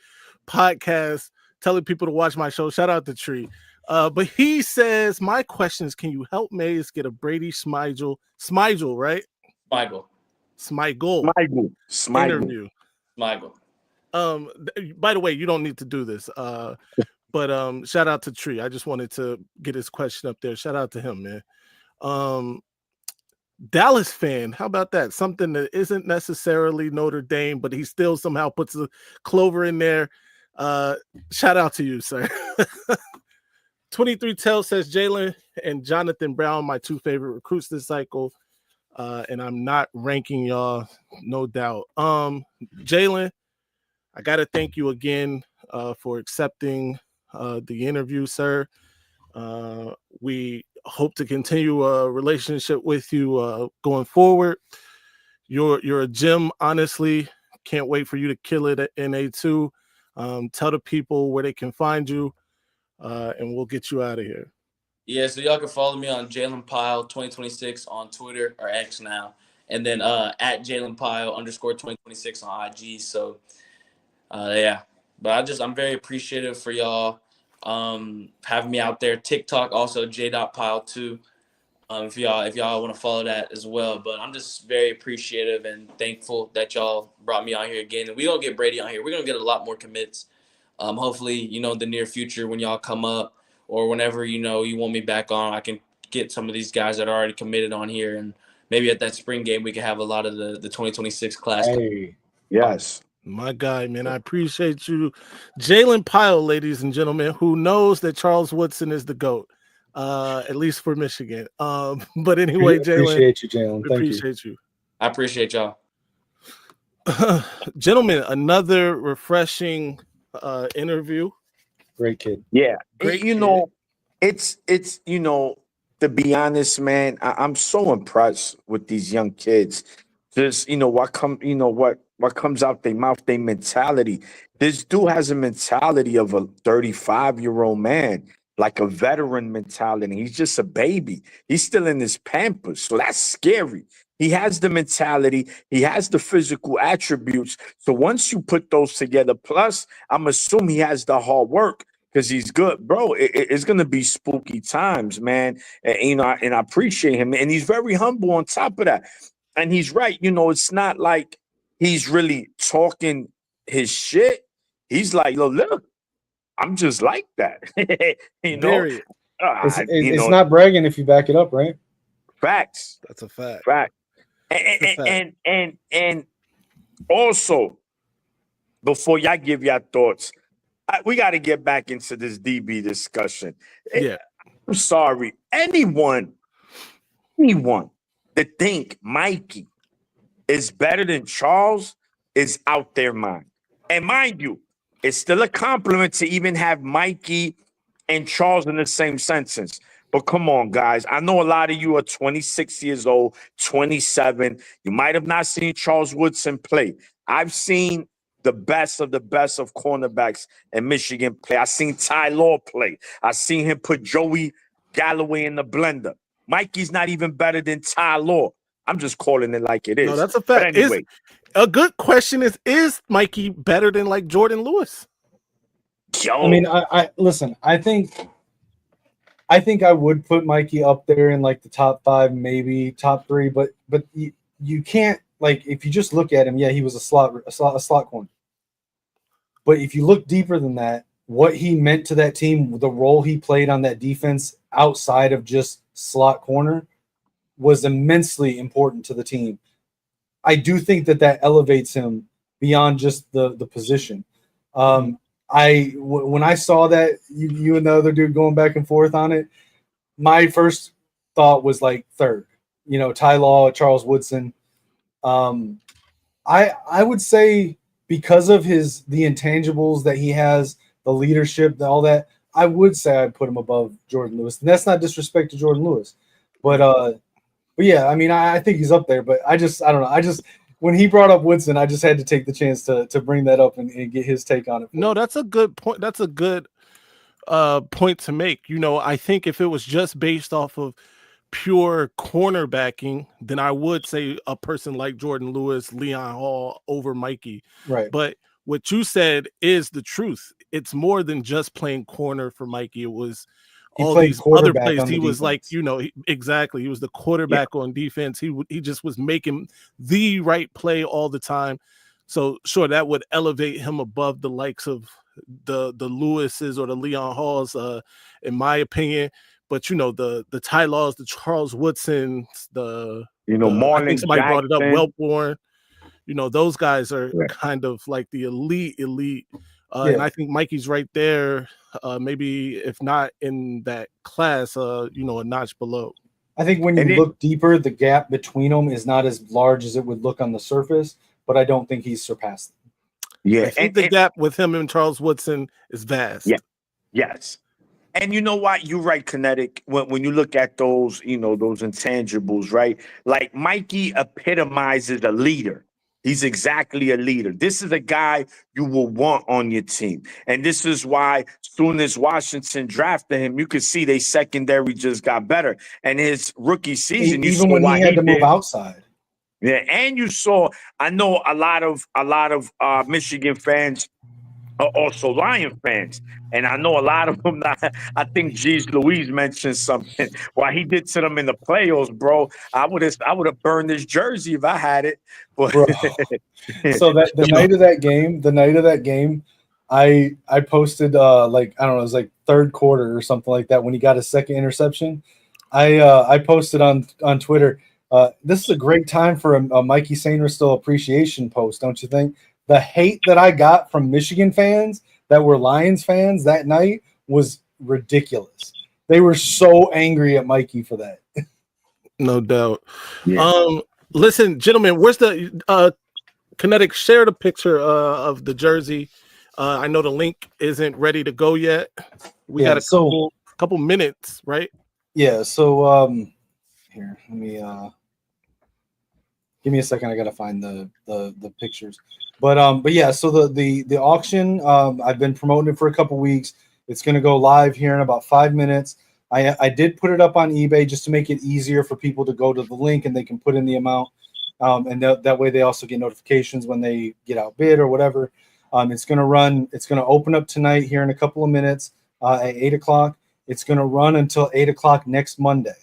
podcast telling people to watch my show. Shout out to Tree. But he says, my question is, can you help Mays get a Brady Smeaggel, right? Smeaggel interview. Smeaggel. By the way, you don't need to do this. But shout out to Tree. I just wanted to get his question up there. Shout out to him, man. Dallas fan, how about that? Something that isn't necessarily Notre Dame, but he still somehow puts a Clover in there. Shout out to you, sir. 23 Tell says Jaylen and Jonathan Brown, my 2 favorite recruits this cycle. And I'm not ranking y'all, no doubt. Jaylen, I gotta thank you again for accepting the interview, sir. We hope to continue a relationship with you going forward. You're a gem, honestly. Can't wait for you to kill it at NA2. Tell the people where they can find you, and we'll get you out of here. Yeah, so y'all can follow me on Jaylen Pyle 2026 on Twitter, or X now, and then at Jaylen Pyle _2026 on IG. So yeah, but I'm very appreciative for y'all having me out there. TikTok also J.Pyle too. If y'all want to follow that as well. But I'm just very appreciative and thankful that y'all brought me on here again. And we're gonna get Brady on here. We're gonna get a lot more commits. Hopefully, you know, in the near future when y'all come up, or whenever, you know, you want me back on, I can get some of these guys that are already committed on here, and maybe at that spring game we can have a lot of the 2026 class. Hey, yes. My guy, man, I appreciate you. Jaylen Pyle, ladies and gentlemen, who knows that Charles Woodson is the GOAT. at least for Michigan. But anyway, Jaylen, appreciate you, Jaylen. Thank you. appreciate you. I appreciate y'all. Gentlemen, another refreshing interview. Great kid. Yeah. Great You kid. know, it's to be honest, man, I'm so impressed with these young kids. Just what comes out their mouth, their mentality. This dude has a mentality of a 35-year-old man, like a veteran mentality. He's just a baby. He's still in his pampers. So that's scary. He has the mentality, he has the physical attributes. So once you put those together, plus I'm assuming he has the hard work because he's good, bro. It's gonna be spooky times, man. And I appreciate him, and he's very humble on top of that. And he's right. It's not like he's really talking his shit. He's like, look, I'm just like that. Very. It's not bragging if you back it up, right? Facts. That's a fact. Fact. That's a fact. And also, before y'all give your thoughts, we got to get back into this DB discussion. Yeah. I'm sorry. Anyone that think Mikey is better than Charles is out their mind. And mind you, it's still a compliment to even have Mikey and Charles in the same sentence. But come on, guys. I know a lot of you are 26 years old, 27. You might have not seen Charles Woodson play. I've seen the best of cornerbacks in Michigan play. I've seen Ty Law play. I've seen him put Joey Galloway in the blender. Mikey's not even better than Ty Law. I'm just calling it like it is. No, that's a fact. But anyway, A good question is Mikey better than like Jordan Lewis? I mean, I listen, I think I would put Mikey up there in like the top 5, maybe top 3, but you can't, like, if you just look at him, yeah, he was a slot corner. But if you look deeper than that, what he meant to that team, the role he played on that defense outside of just slot corner was immensely important to the team. I do think that elevates him beyond just the position. When I saw that you and the other dude going back and forth on it, my first thought was like third. Ty Law, Charles Woodson. I would say because of the intangibles that he has, the leadership, all that, I would say I'd put him above Jordan Lewis. And that's not disrespect to Jordan Lewis, but yeah, I mean, I think he's up there. But I don't know. When he brought up Woodson, I just had to take the chance to bring that up and get his take on it. No, that's a good point. That's a good point to make. I think if it was just based off of pure cornerbacking, then I would say a person like Jordan Lewis, Leon Hall over Mikey. Right. But what you said is the truth. It's more than just playing corner for Mikey. It was all these other plays. He was like, exactly. He was the quarterback on defense. He just was making the right play all the time. So sure, that would elevate him above the likes of the Lewises or the Leon Halls, in my opinion. But the Ty Laws, the Charles Woodsons, Marlon I think somebody brought it up, Jackson. Wellborn. Those guys are kind of like the elite. And I think Mikey's right there, maybe if not in that class, a notch below. I think when you look deeper, the gap between them is not as large as it would look on the surface, but I don't think he's surpassed them. Yeah, I think the gap with him and Charles Woodson is vast. Yeah, yes. And you know what? You're right, Kinetic. When you look at those, those intangibles, right? Like Mikey epitomizes a leader. He's exactly a leader. This is a guy you will want on your team. And this is why soon as Washington drafted him, you could see they secondary just got better. And his rookie season, even when he had to move outside. Yeah, and you saw, I know a lot of Michigan fans are also Lion fans. And I know a lot of them, I think Jeez Louise mentioned something. What he did to them in the playoffs, bro, I would have burned this jersey if I had it. But so that the night of that game, I posted like, I don't know, it was like third quarter or something like that when he got his second interception. I posted on Twitter, this is a great time for a Mikey Sainristil appreciation post, don't you think? The hate that I got from Michigan fans that were Lions fans that night was ridiculous. They were so angry at Mikey for that. No doubt. Yeah. Listen, gentlemen, where's the Kinetic? Share the picture of the jersey. I know the link isn't ready to go yet. We got a couple minutes, right? Yeah. So here, let me give me a second. I gotta find the pictures. But yeah. So the auction, I've been promoting it for a couple weeks. It's gonna go live here in about 5 minutes. I did put it up on eBay just to make it easier for people to go to the link and they can put in the amount. And that way they also get notifications when they get outbid or whatever. It's going to open up tonight here in a couple of minutes at 8 o'clock. It's going to run until 8 o'clock next Monday.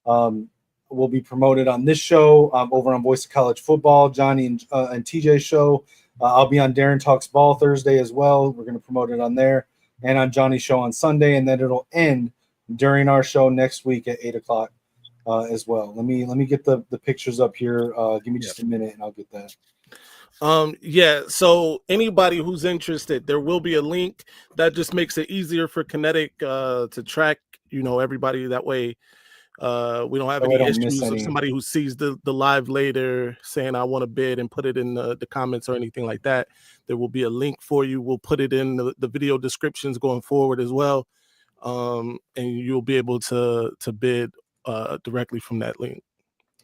Will be promoted on this show over on Voice of College Football, Johnny and TJ's show. I'll be on Darren Talks Ball Thursday as well. We're going to promote it on there and on Johnny's show on Sunday. And then it'll end during our show next week at 8 o'clock. As well. Let me get the pictures up here. Give me just a minute and I'll get that. Yeah, so anybody who's interested, there will be a link that just makes it easier for Kinetic to track, everybody. That way we don't have any issues of somebody who sees the live later saying I want to bid and put it in the comments or anything like that. There will be a link for you. We'll put it in the video descriptions going forward as well. And you'll be able to bid directly from that link.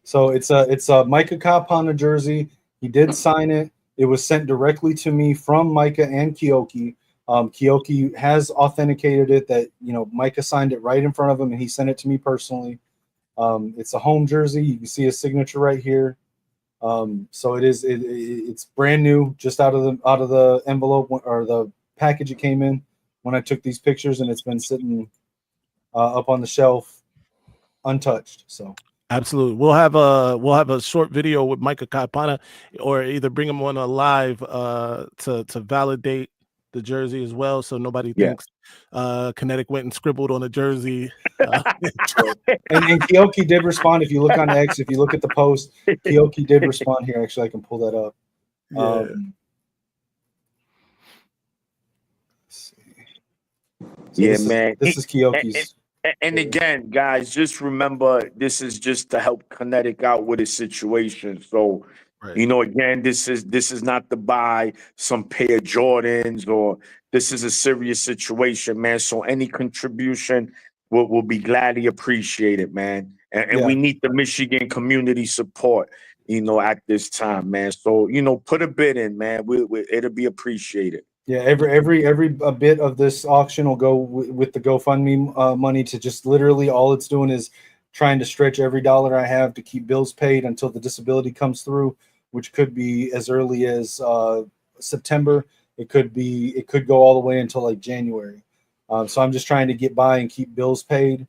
So it's a Micah Kipana jersey. He did sign it. It was sent directly to me from Micah and Keoki. Keoki has authenticated it that Micah signed it right in front of him, and he sent it to me personally. It's a home jersey. You can see his signature right here. So it's brand new, just out of the envelope or the package it came in when I took these pictures, and it's been sitting up on the shelf untouched. So absolutely, we'll have a short video with Micah Kipana, or either bring him on a live to validate the jersey as well, so nobody thinks Kinetic went and scribbled on a jersey. And Keoki did respond. If you look on X, if you look at the post, Keoki did respond here. Actually, I can pull that up. Yeah. So this is Keoki's. And again, guys, just remember, this is just to help Kinetic out with his situation. So, again, this is not to buy some pair of Jordans, or this is a serious situation, man. So any contribution will be gladly appreciated, man. And we need the Michigan community support, at this time, man. So, put a bid in, man. It'll be appreciated. Yeah, every bit of this auction will go with the GoFundMe money to just literally all it's doing is trying to stretch every dollar I have to keep bills paid until the disability comes through, which could be as early as September. It could go all the way until like January. So I'm just trying to get by and keep bills paid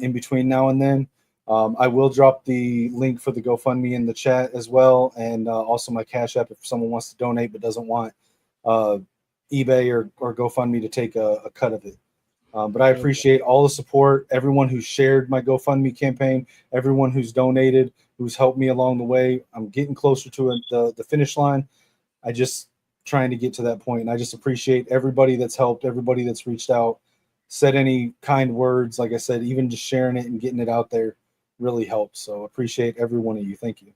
in between now and then. I will drop the link for the GoFundMe in the chat as well, and also my Cash App if someone wants to donate but doesn't want eBay or GoFundMe to take a cut of it. But I appreciate all the support, everyone who shared my GoFundMe campaign, everyone who's donated, who's helped me along the way. I'm getting closer to the finish line. I just trying to get to that point. And I just appreciate everybody that's helped, everybody that's reached out, said any kind words. Like I said, even just sharing it and getting it out there really helps. So appreciate every one of you. Thank you.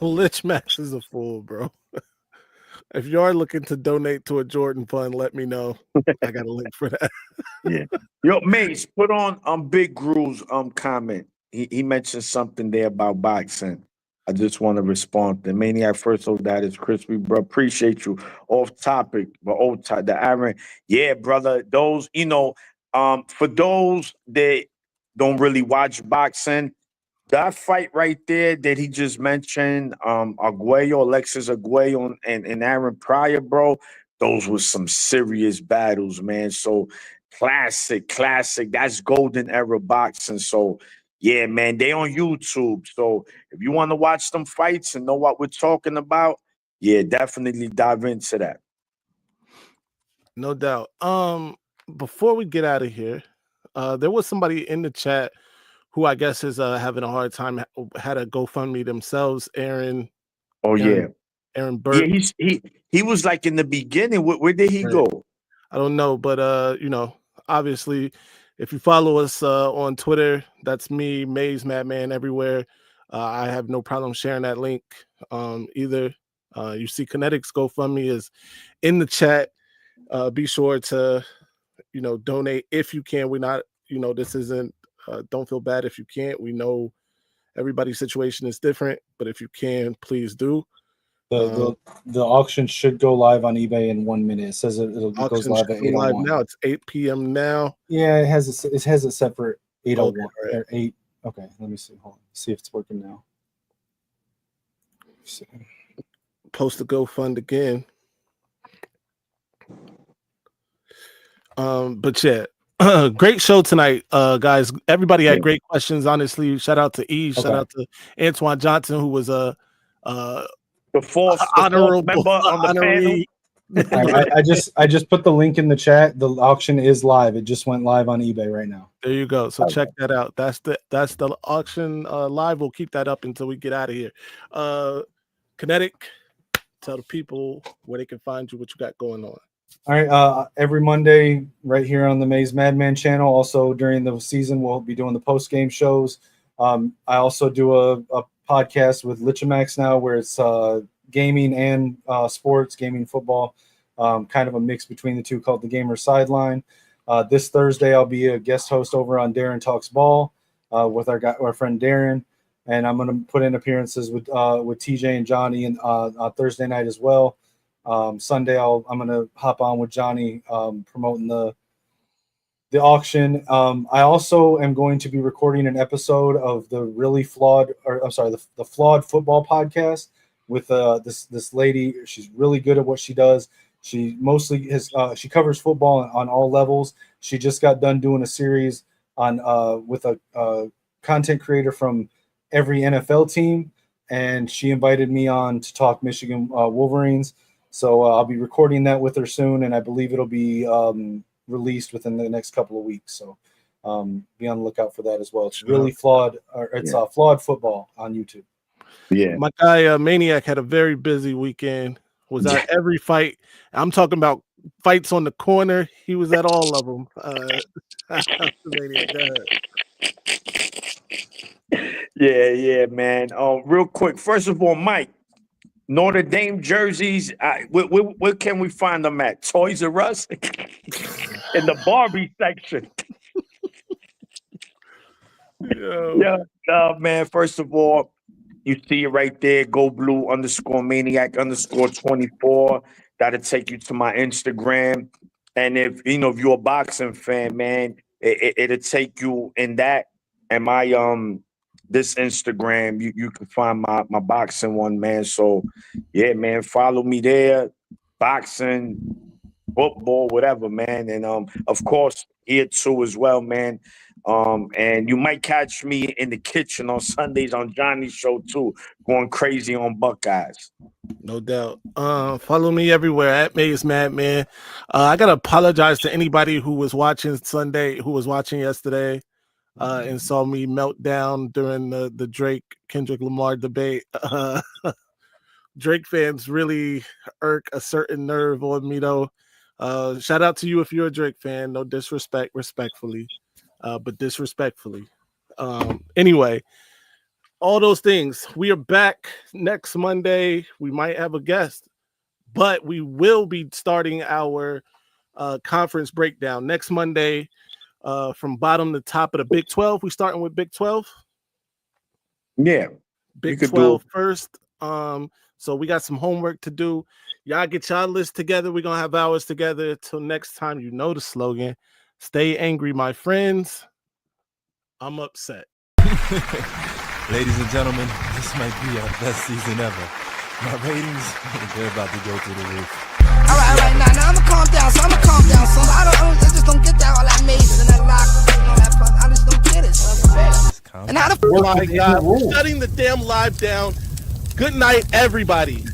Lich Max is a fool, bro. If you are looking to donate to a Jordan fund, let me know. I got a link for that. Yeah. Yo, Mace, put on Big Gru's comment. He mentioned something there about boxing. I just want to respond. The Maniac First, so that is crispy, bro. Appreciate you. Off topic, but the Aaron. Yeah, brother. Those, for those that don't really watch boxing, that fight right there that he just mentioned, Alexis Arguello and Aaron Pryor, bro, those were some serious battles, man. So classic. That's golden era boxing. So yeah, man, they on YouTube. So if you want to watch them fights and know what we're talking about, yeah, definitely dive into that. No doubt. Before we get out of here, there was somebody in the chat who I guess is having a hard time, had a GoFundMe themselves, Aaron. Oh, yeah. Aaron Burke. Yeah, he was like in the beginning. Where did he go? I don't know, but obviously, if you follow us on Twitter, that's me, Maze Madman, everywhere. I have no problem sharing that link either. You see Kinetics GoFundMe is in the chat. Be sure to, donate if you can. We're not, this isn't, don't feel bad if you can't. We know everybody's situation is different, but if you can, please do. The auction should go live on eBay in 1 minute. It says it goes live at 8:01 now. It's 8 p.m. now. Yeah, it has it set for 8:01 right. or 8. Okay, let me see. Hold on. See if it's working now. Post the GoFund again. But yeah, great show tonight, guys. Everybody had great questions. Honestly, shout out to Eve. Shout out to Antoine Johnson, who was the fourth honorable member on the panel. I just put the link in the chat. The auction is live. It just went live on eBay right now. There you go. So check that out. That's the auction live. We'll keep that up until we get out of here. Kinetic, tell the people where they can find you, what you got going on. All right. Every Monday, right here on the Maze Madman channel. Also during the season, we'll be doing the post game shows. I also do a podcast with Lichamax now, where it's gaming and sports, gaming, football, kind of a mix between the two, called the Gamer Sideline. This Thursday, I'll be a guest host over on Darren Talks Ball with our friend Darren, and I'm going to put in appearances with TJ and Johnny on Thursday night as well. Sunday, I'm going to hop on with Johnny promoting the auction. I also am going to be recording an episode of the the Flawed Football podcast with this lady. She's really good at what she does. She mostly she covers football on all levels. She just got done doing a series on with a content creator from every NFL team, and she invited me on to talk Michigan Wolverines. So I'll be recording that with her soon, and I believe it'll be released within the next couple of weeks. So be on the lookout for that as well. It's really flawed. It's Flawed Football on YouTube. Yeah, my guy Maniac had a very busy weekend. Was at every fight. I'm talking about fights on the corner. He was at all of them. Maniac, go ahead. Yeah, man. Real quick, first of all, Mike, Notre Dame jerseys. Where can we find them at? Toys R Us in the Barbie section. Man. First of all, you see it right there. Go Blue _Maniac_24. That'll take you to my Instagram. And if you're a boxing fan, man, it'll take you in that. And my this Instagram, you can find my boxing one, man. So yeah, man, follow me there. Boxing, football, whatever, man. And of course, here too as well, man. And you might catch me in the kitchen on Sundays on Johnny's show too, going crazy on Buckeyes. No doubt. Follow me everywhere at Maze Madman. I gotta apologize to anybody who was watching yesterday, and saw me melt down during the Drake Kendrick Lamar debate. Drake fans really irk a certain nerve on me though. Shout out to you if you're a Drake fan. No disrespect, respectfully. But disrespectfully. Anyway, all those things. We are back next Monday. We might have a guest, but we will be starting our conference breakdown next Monday from bottom to top of the Big 12. We starting with Big 12? Yeah. Big 12 first. So we got some homework to do. Y'all get y'all list together. We're going to have ours together. Till next time, you know the slogan. Stay angry, my friends. I'm upset. Ladies and gentlemen, this might be our best season ever. My ratings, they're about to go through the roof. All right, now I'm gonna calm down. So I just don't get that all that maze and that lock and all that fun. I just don't get it. So and how the my God, we're shutting the damn live down. Good night, everybody.